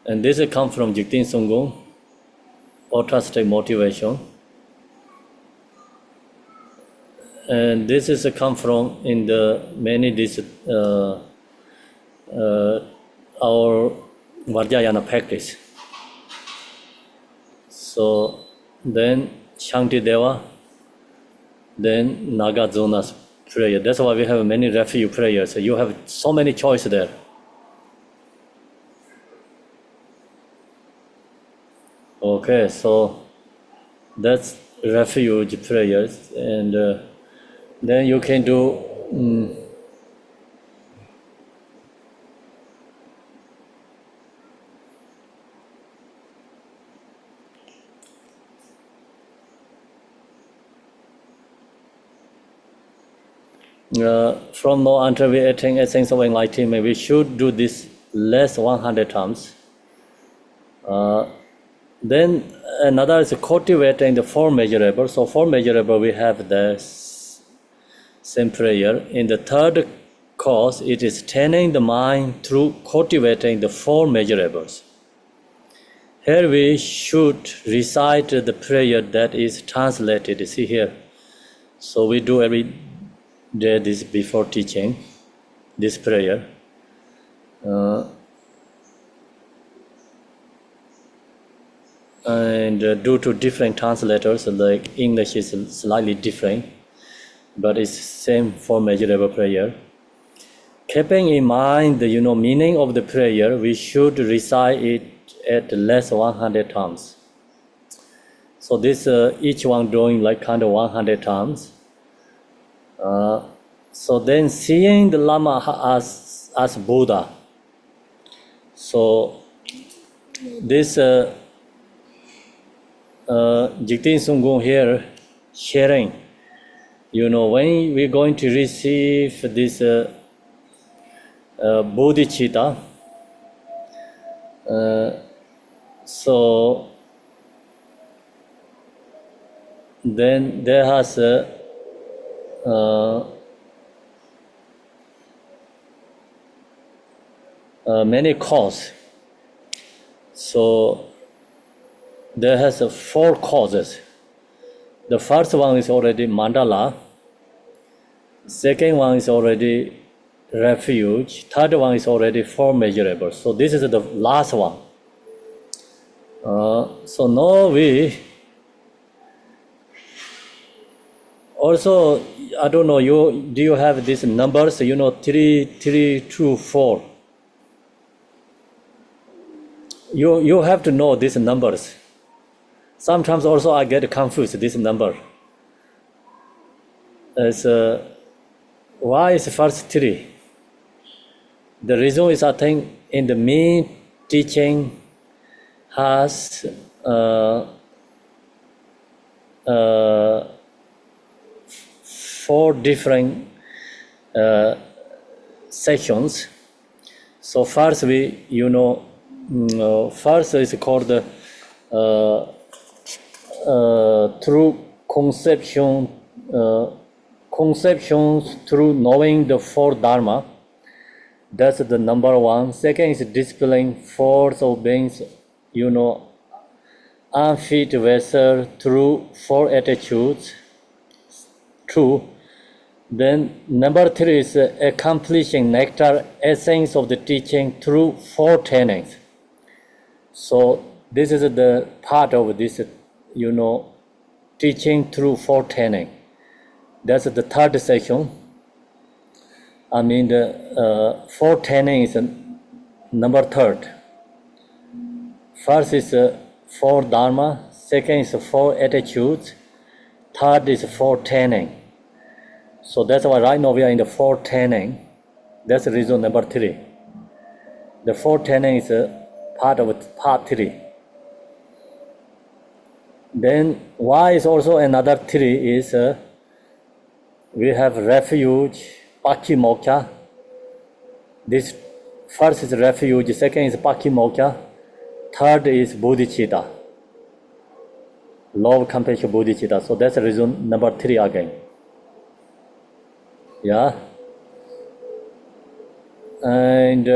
And this come from Jigten Sunggung, ultra-state motivation. And this is come from in the many our Vajrayana practice. So then Shanti Deva, then Nagarjuna's prayer. That's why we have many refuge prayers. So you have so many choices there. Okay, so that's refuge prayers, and then you can do from now until we attain essence of enlightenment, we should do this less 100 times. Then another is cultivating the four measurable. So four measurable, we have the same prayer. In the third course, it is training the mind through cultivating the four measurables. Here we should recite the prayer that is translated. See here. So we do every day this before teaching, this prayer. And due to different translators, like English is slightly different, but it's same for measurable prayer. Keeping in mind the meaning of the prayer, we should recite it at less 100 times. So this each one doing like kind of 100 times. So then seeing the Lama as Buddha. So this Jigten Sunggung here sharing, when we're going to receive this bodhicitta, so then there has many causes. So there has four causes. The first one is already mandala. Second one is already refuge. Third one is already four measurables. So this is the last one. So now we also, I don't know, do you have these numbers? 3, 3, 2, 4. You have to know these numbers. Sometimes also I get confused this number. As why is first 3? The reason is I think in the main teaching has 4 different sections. So first first is called through conceptions through knowing the 4 dharma. That's the number 1. Second is displaying force of beings, unfit vessel through 4 attitudes. 2. Then number 3 is accomplishing nectar essence of the teaching through 4 trainings. So this is the part of this, teaching through 4 training. That's the third section. I mean the 4 training is number 3rd. First is 4 dharma. Second is 4 attitudes. Third is 4 training. So that's why right now we are in the 4 training. That's the reason number 3. The 4 training is part of part 3. Then why is also another 3 is we have refuge, pakimokkha. This first is refuge, second is pakimokkha, third is bodhicitta. Love, compassion, bodhicitta. So that's the reason number 3 again. Yeah. And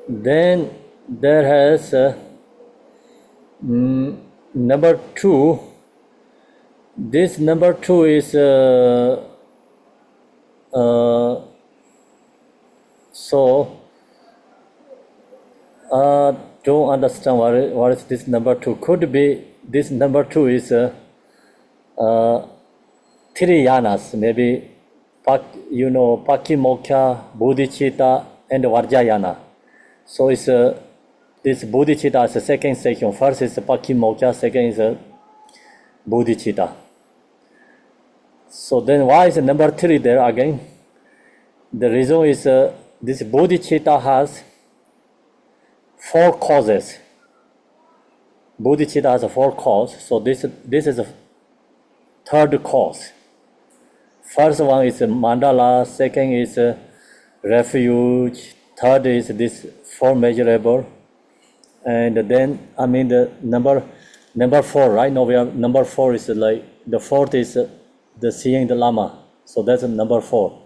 then there has number 2. This number 2 is so don't understand what is this number 2. Could be this number 2 is 3 yanas, maybe pakimokkha, bodhicitta, and vajrayana. So it's this bodhicitta is the second section. First is pakimokkha, second is bodhicitta. So then why is number 3 there again? The reason is this bodhicitta has 4 causes. Bodhicitta has 4 causes. So this is a third cause. First one is mandala, second is refuge, third is this 4 measurable, and then the number 4, right now we have number 4 is like the fourth is the seeing the Lama. So that's number 4,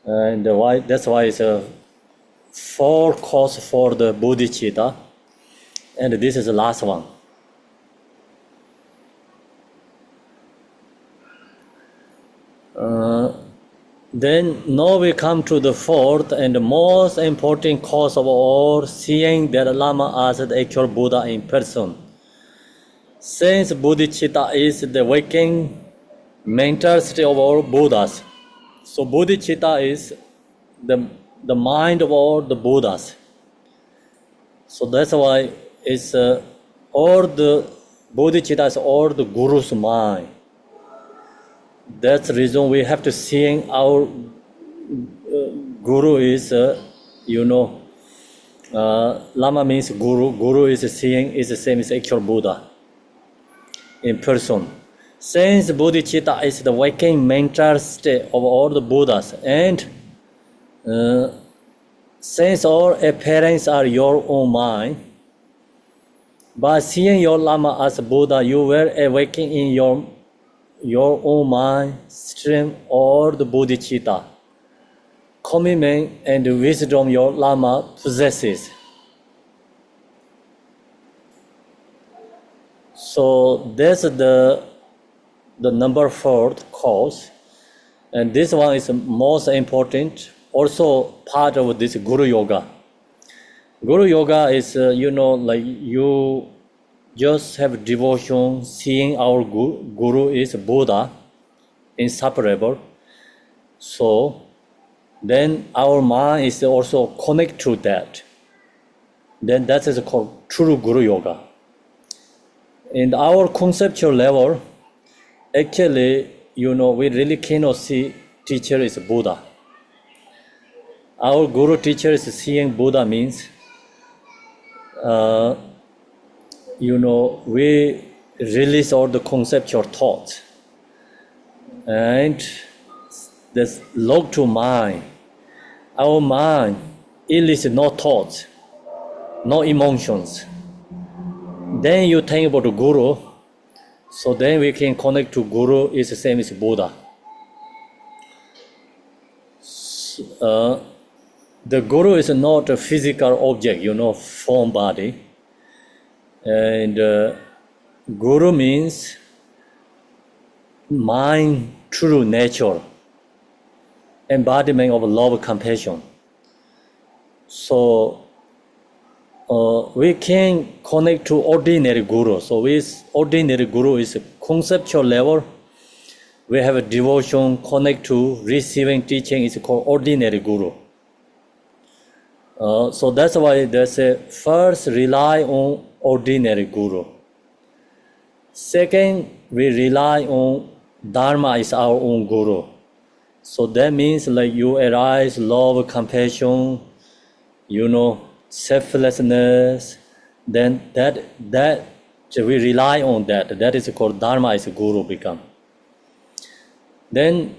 and that's why it's a 4 cause for the bodhicitta, and this is the last one. Then now we come to the fourth and the most important cause of all, seeing that Lama as the actual Buddha in person. Since bodhicitta is the waking mental state of all Buddhas, so bodhicitta is the mind of all the Buddhas. So that's why it's all the bodhicitta is all the Guru's mind. That's the reason we have to seeing our Guru is, Lama means Guru. Guru is seeing is the same as actual Buddha in person. Since bodhicitta is the waking mental state of all the Buddhas, and since all appearances are your own mind, by seeing your Lama as Buddha, you will awaken in your own mind stream or the bodhicitta, commitment and wisdom your Lama possesses. So that's the number 4 cause, and this one is most important, also part of this Guru Yoga. Guru Yoga is like you just have devotion, seeing our Guru is Buddha, inseparable. So then our mind is also connected to that. Then that is called true Guru Yoga. In our conceptual level, actually, we really cannot see teacher is Buddha. Our Guru teacher is seeing Buddha means, we release all the conceptual thoughts and this log to mind. Our mind elicits no thoughts, no emotions. Then you think about the Guru, so then we can connect to Guru is the same as Buddha. The Guru is not a physical object, form body. And Guru means mind, true nature, embodiment of love, compassion. So we can connect to ordinary Guru. So with ordinary Guru is a conceptual level. We have a devotion, connect to receiving teaching is called ordinary Guru. So that's why they say first rely on ordinary Guru. Second, we rely on Dharma is our own Guru. So that means like you arise love, compassion, selflessness. Then that we rely on that. That is called Dharma is Guru become. Then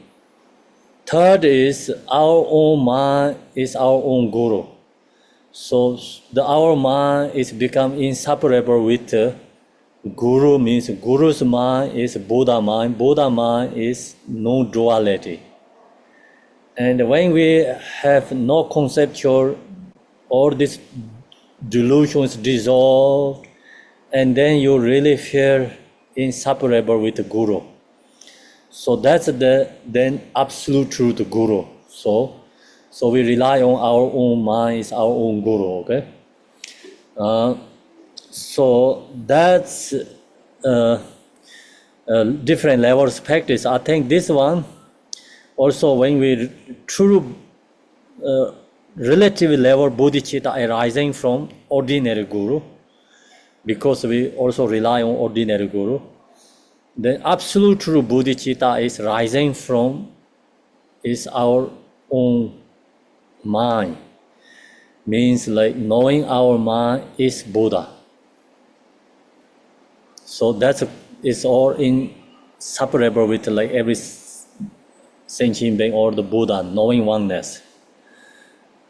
third is our own mind is our own Guru. So our mind is become inseparable with Guru, means Guru's mind is Buddha mind. Buddha mind is no duality. And when we have no conceptual, all these delusions dissolve, and then you really feel inseparable with the Guru. So that's the then absolute truth Guru. So we rely on our own mind is our own Guru, okay? So that's different levels of practice. I think this one, also when we true relative level bodhicitta arising from ordinary Guru, because we also rely on ordinary Guru. The absolute true bodhicitta is rising from is our own mind. Means like knowing our mind is Buddha. So that's it's all inseparable with like every sentient being or the Buddha, knowing oneness.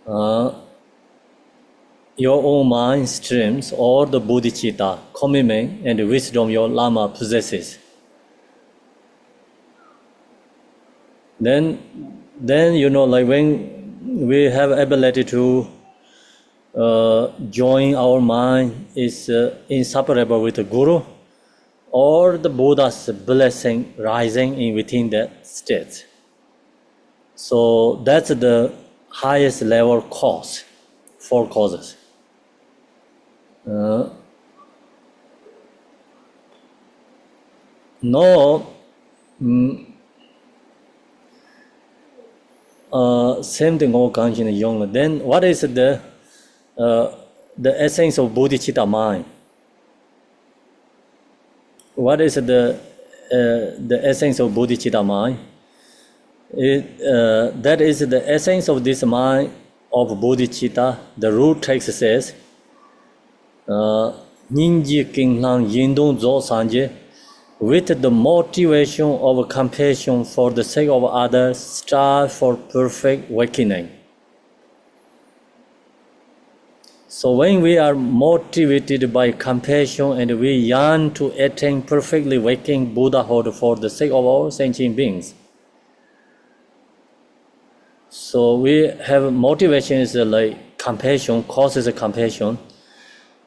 Your own mind streams all the bodhicitta, commitment, and wisdom your Lama possesses. Then like when we have ability to join our mind is inseparable with the Guru or the Buddha's blessing rising in within that state. So that's the highest level cause, 4 causes. Same thing all comes in the young. Then what is the essence of bodhicitta mind? What is the essence of bodhicitta mind? That is the essence of this mind of bodhicitta. The root text says, Ninji Kinglang Yindong Zo Sanje, with the motivation of compassion for the sake of others, strive for perfect awakening. So when we are motivated by compassion and we yearn to attain perfectly waking Buddhahood for the sake of all sentient beings, so we have motivation is like compassion, causes compassion,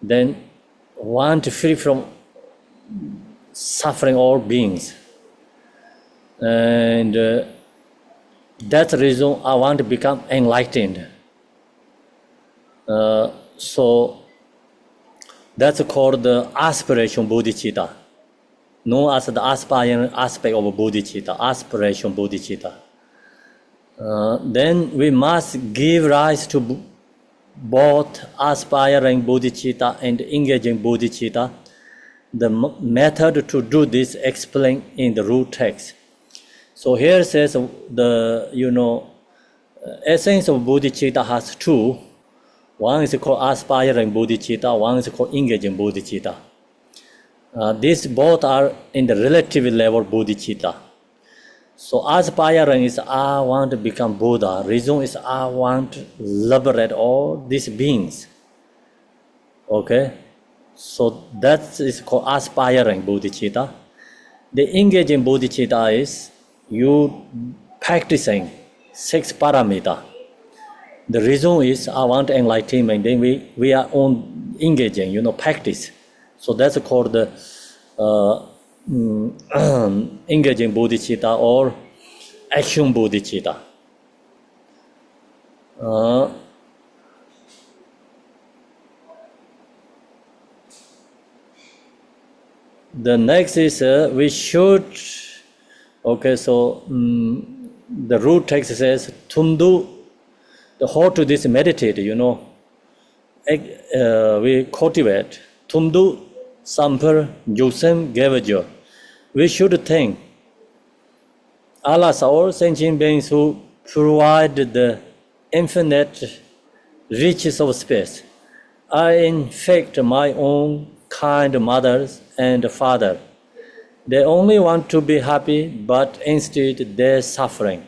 then want to free from suffering all beings. And that's the reason I want to become enlightened. So that's called the aspiration bodhicitta, known as the aspiring aspect of bodhicitta, aspiration bodhicitta. Then we must give rise to both aspiring bodhicitta and engaging bodhicitta. The method to do this explained in the root text. So here says the essence of bodhicitta has 2. One is called aspiring bodhicitta, one is called engaging bodhicitta. These both are in the relative level bodhicitta. So aspiring is I want to become Buddha. Reason is I want to liberate all these beings. Okay? So that is called aspiring bodhicitta. The engaging bodhicitta is you practicing 6 paramita. The reason is I want enlightenment. Then we are on engaging, practice. So that's called the engaging bodhicitta or action bodhicitta. The next is we should. Okay, so the root text says Tumdu. The how to this meditate, we cultivate Tumdu Sampar Yusem Gavajo. We should think Allah's all sentient beings who provide the infinite riches of space are in fact my own kind mothers and father. They only want to be happy, but instead they're suffering.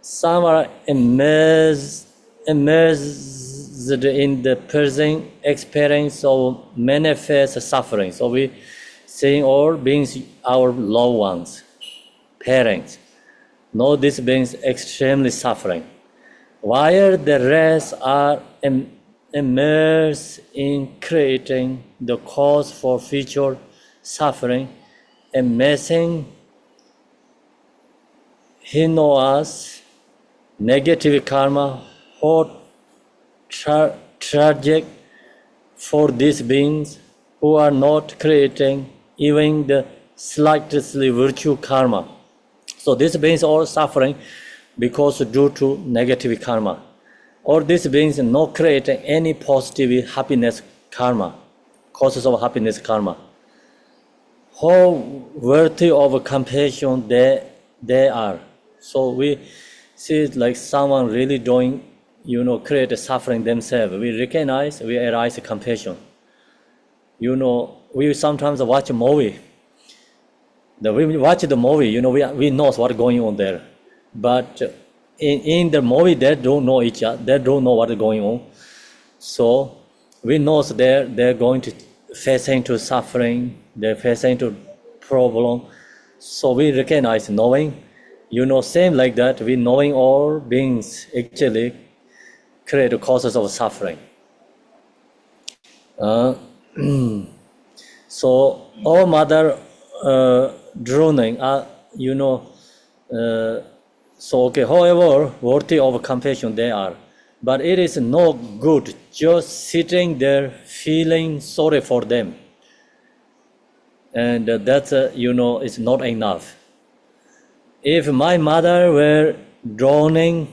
Some are immersed in the present experience of manifest suffering. So we seeing all beings, our loved ones, parents, know these beings extremely suffering, while the rest are immersed in creating the cause for future suffering, amassing hinoas, negative karma, how tragic for these beings who are not creating even the slightest virtue karma. So these beings are suffering because due to negative karma. Or these beings not creating any positive happiness karma, causes of happiness karma. how worthy of compassion they are. So we see like someone really doing, create a suffering themselves. We recognize, we arise compassion. We sometimes watch a movie. When we watch the movie, we know what's going on there. But in the movie, they don't know each other. They don't know what is going on. So we know they're going to face into suffering. They're facing into problem. So we recognize knowing, same like that. We knowing all beings actually create causes of suffering. So all mother drowning are, so okay, however worthy of compassion they are, but it is no good just sitting there feeling sorry for them, and that's is not enough. If my mother were drowning,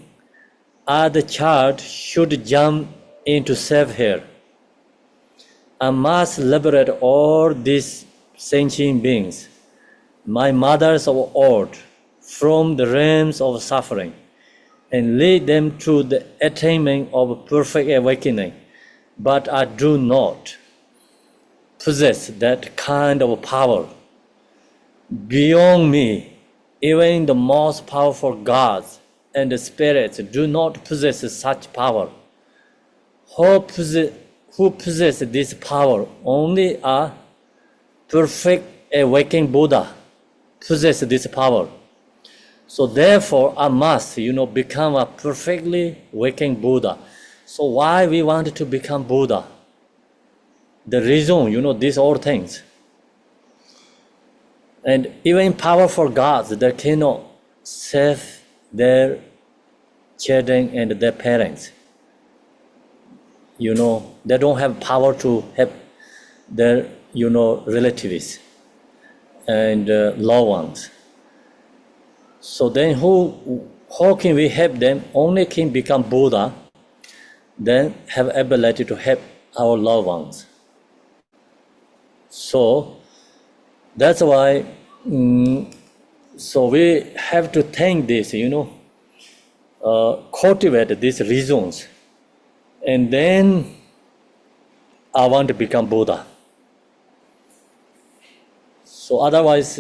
other child should jump in to save her. I must liberate all these sentient beings, my mothers of old, from the realms of suffering, and lead them to the attainment of perfect awakening. But I do not possess that kind of power. Beyond me, even the most powerful gods and the spirits do not possess such power. Who possess this power? Only a perfect awakened Buddha possess this power. So therefore, I must, become a perfectly awakened Buddha. So why we want to become Buddha? The reason, these all things. And even powerful gods, they cannot save their children and their parents. They don't have power to help their, relatives and loved ones. So then how can we help them? Only can become Buddha, then have ability to help our loved ones. So that's why, so we have to think this, cultivate these reasons. And then I want to become Buddha. So otherwise,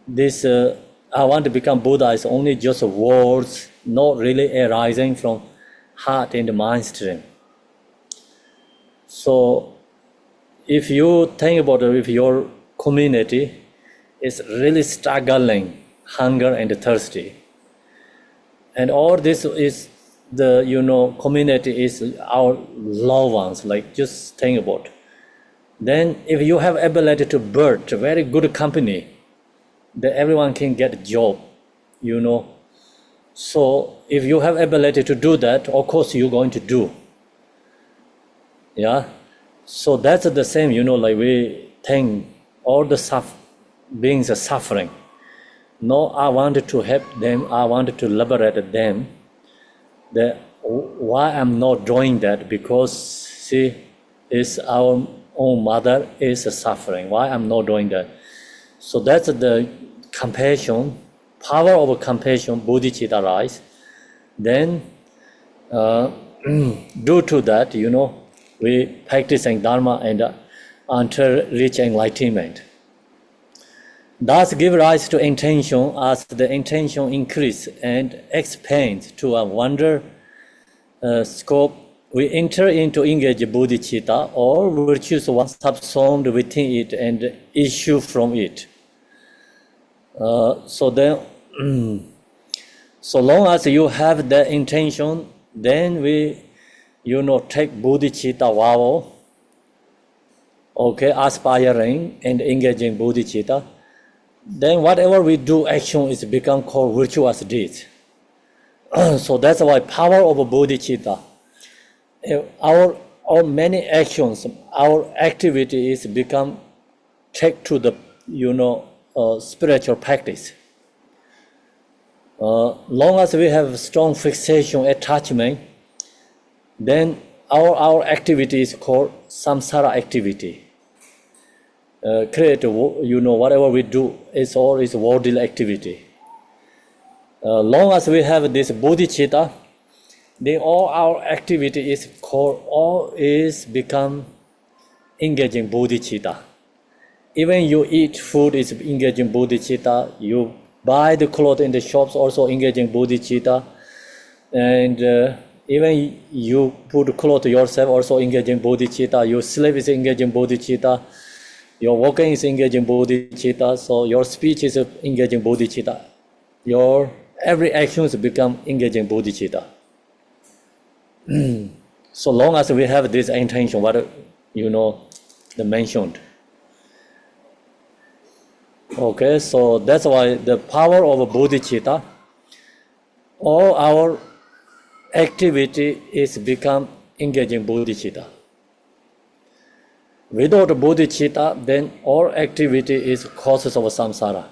this I want to become Buddha is only just words, not really arising from heart and mind stream. So if you think about it, if your community is really struggling, hunger and thirsty, and all this is the community is our loved ones, like just think about. Then if you have ability to birth a very good company, then everyone can get a job, So if you have ability to do that, of course you're going to do. Yeah. So that's the same, like we think all the beings are suffering. No, I wanted to help them. I wanted to liberate them. Why I'm not doing that? Because see, is our own mother is suffering. Why I'm not doing that? So that's the compassion, power of compassion, bodhicitta rise. Then due to that, we practicing Dharma and until reach enlightenment. Thus give rise to intention. As the intention increase and expands to a wonder scope, we enter into engage bodhicitta, or virtues once subsumed within it and issue from it. So then, so long as you have the intention, then we, take bodhicitta vow, okay, aspiring and engaging bodhicitta. Then whatever we do, action is become called virtuous deeds. So that's why power of bodhicitta. Our many actions, our activity is become take to the spiritual practice. Long as we have strong fixation, attachment, then our activity is called samsara activity. create, whatever we do is all is worldly activity. Long as we have this bodhicitta, then all our activity is called, all is become engaging bodhicitta. Even you eat food is engaging bodhicitta, you buy the clothes in the shops also engaging bodhicitta, and even you put clothes yourself also engaging bodhicitta, your sleep is engaging bodhicitta, your walking is engaging bodhicitta, so your speech is engaging bodhicitta, your every action is become engaging bodhicitta. So long as we have this intention, what the mentioned. Okay, so that's why the power of bodhicitta, all our activity is become engaging bodhicitta. Without bodhicitta, then all activity is causes of samsara.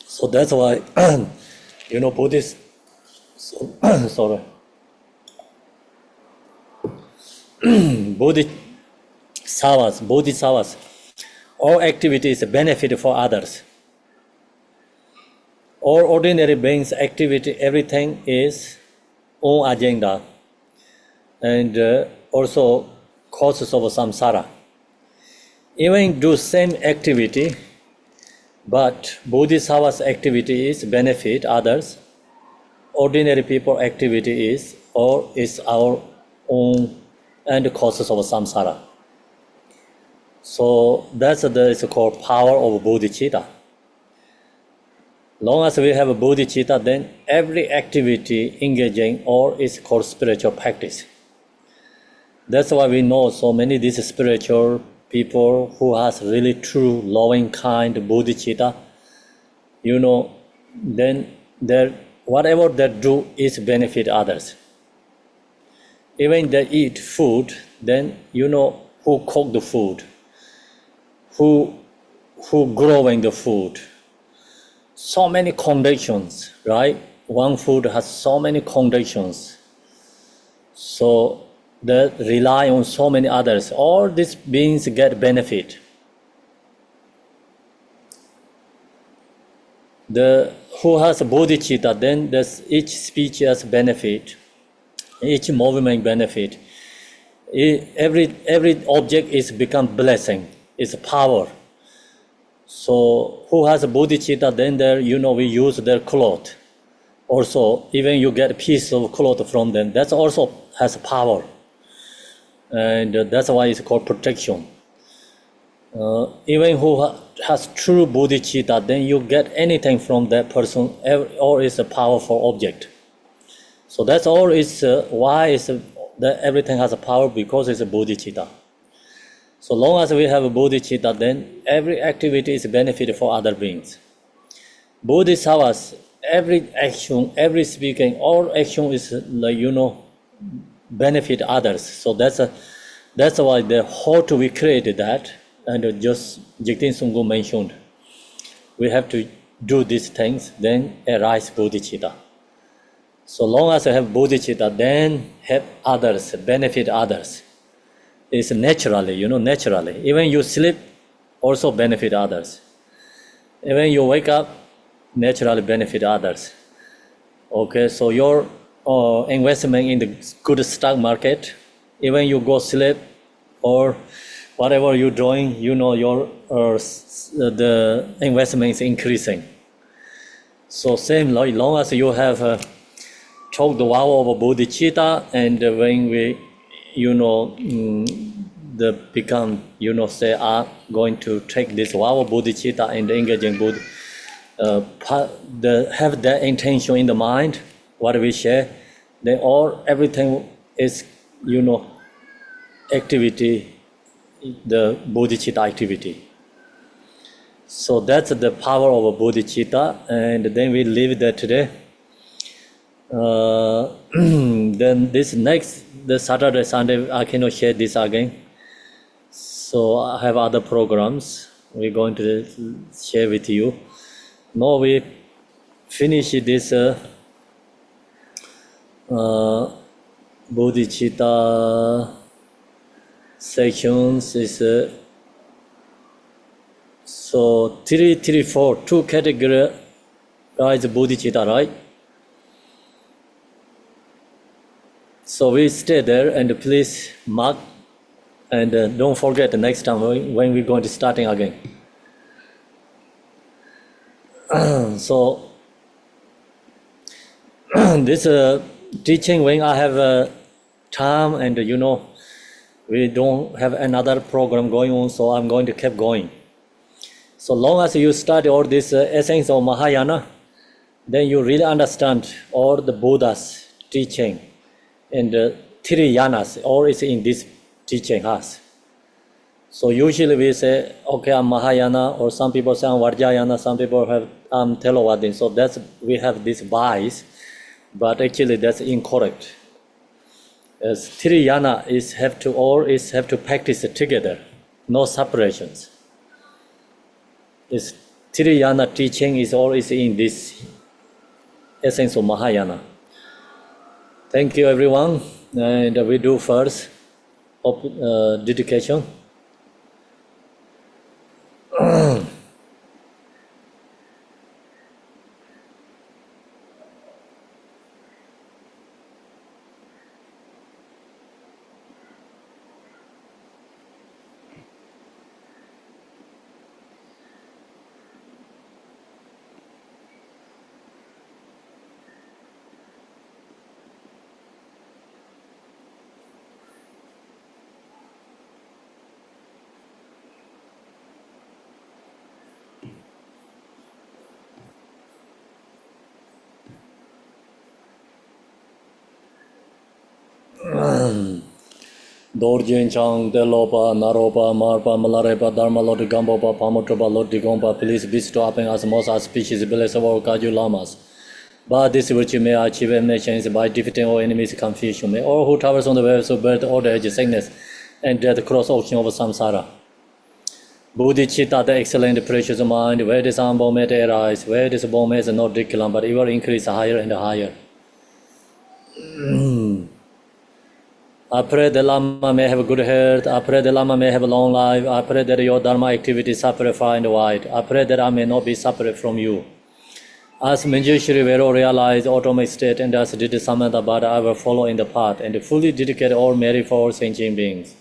So that's why, Buddhist, sorry, bodhisattvas, all activity is a benefit for others. All ordinary beings' activity, everything is own agenda, and also causes of samsara. Even do same activity, but bodhisattvas' activity is benefit others. Ordinary people activity is our own and causes of samsara. So that's it's called power of bodhicitta. Long as we have a bodhicitta, then every activity engaging or is called spiritual practice. That's why we know so many these spiritual people who has really true loving kind bodhicitta, then whatever they do is benefit others. Even they eat food, then who cook the food, who growing the food. So many conditions, right? One food has so many conditions. So they rely on so many others. All these beings get benefit. Who has a bodhicitta, then each speech has benefit, each movement benefit. Every object is become blessing, is power. So who has a bodhicitta, then we use their cloth. Also, even you get a piece of cloth from them, that also has power. And that's why it's called protection. Even who has true bodhicitta, then you get anything from that person, or is a powerful object. So that's all is why that everything has a power, because it's a bodhicitta. So long as we have a bodhicitta, then every activity is a benefit for other beings. Bodhisattvas, every action, every speaking, all action is benefit others. So that's why how to we created that, and just Jigten Sunggu mentioned, we have to do these things, then arise bodhicitta. So long as I have bodhicitta, then help others, benefit others. It's naturally, naturally. Even you sleep, also benefit others. Even you wake up, naturally benefit others. Okay, so your investment in the good stock market, even you go sleep or whatever you're doing, your the investment is increasing. So same, long as you have talked the vow of bodhicitta, and when we become, say, are going to take this vow of bodhicitta and engage in Buddha, have that intention in the mind, what we share, then everything is, activity, the bodhicitta activity. So that's the power of bodhicitta, and then we leave that today. Then the Saturday, Sunday, I cannot share this again. So I have other programs we're going to share with you. Now we finish this bodhicitta sections is so 3, 3, 4, 2 category is bodhicitta, right? So we stay there and please mark and don't forget the next time when we're going to starting again. So this teaching when I have time and we don't have another program going on, so I'm going to keep going. So long as you study all this essence of Mahayana, then you really understand all the Buddha's teaching and three yanas, all is in this teaching us. So usually we say, okay, I'm Mahayana, or some people say I'm Vajrayana, some people have Theravada. So that's we have this bias, but actually that's incorrect. As three yana have to practice together, no separations. This three yana teaching is always in this essence of Mahayana. Thank you, everyone. And we do first dedication. Dorjin Chang, Delopa, Naropa, Marpa, Malarepa, Dharma, Lord Gambopa, Pamotropa, Lord Digompa, please bestow upon us most auspicious bless of our Kaju Lamas. By this virtue may I achieve nations by defeating all enemies' confusion. May all who travels on the waves of birth, old age, sickness, and death cross ocean of samsara. Bodhicitta, the excellent precious mind, where this humble may arise, where this bomb is not decline, but it will increase higher and higher. I pray the Lama may have good health. I pray the Lama may have a long life. I pray that your Dharma activities separate far and wide. I pray that I may not be separate from you. As Manjushri Vero realized automatic state and as did Samantabhata, I will follow in the path and fully dedicate all merit for all sentient beings.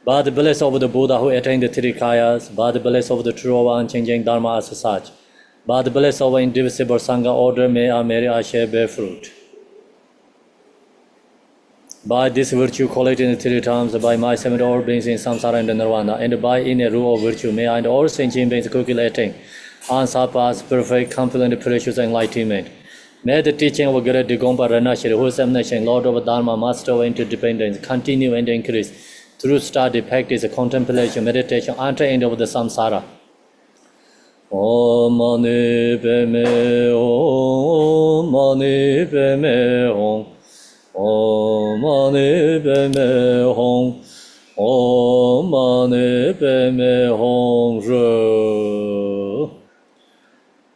By the blessing of the Buddha who attained the three kayas, by the blessing of the true unchanging Dharma as such, by the blessing of indivisible Sangha order, may our merit I share bear fruit. By this virtue collected in 3 times, by my 7 all beings in samsara and nirvana, and by in a rule of virtue, may I and all sentient beings quickly attain unsurpassed, perfect, complete, and precious enlightenment. May the teaching of Great Digompa Ranashri, who is omniscient, Lord of Dharma, Master of interdependence, continue and increase through study, practice, contemplation, meditation, until the end of the samsara. Om Mani Padme Hum, Mani Padme Hum. Om Mani Padme Hum, Om Mani Padme Hum.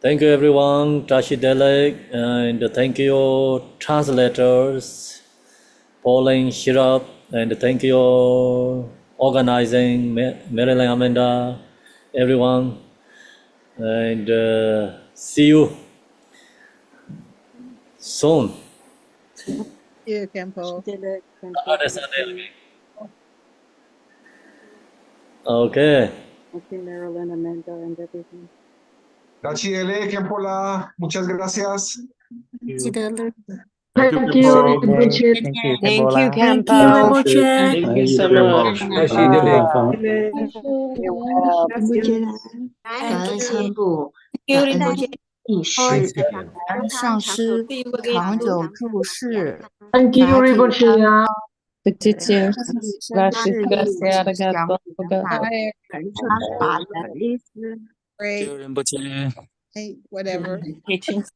Thank you, everyone, Tashi Delek, and thank you, translators, Pauline Shirap, and thank you, organizing, Marilyn Amanda, everyone, and see you soon. You, Khenpo. Okay. Okay, Marilyn, Amanda, and everything. Gracias, Khenpo. Muchas gracias. Thank you. Thank you, Rinpoche. Thank you, Thank you, Khenpo. Khenpo. Thank Thank you so much. Gracias, Thank you, Delek. Khenpo. 感恩参部，感恩义师，感恩上师长久住世， Thank you, Rinpoche. Good teacher. 身世力 Gracias, 相 arigato. 互相法，传承法门。 Great. Rinpoche. Hey, whatever. Teachings.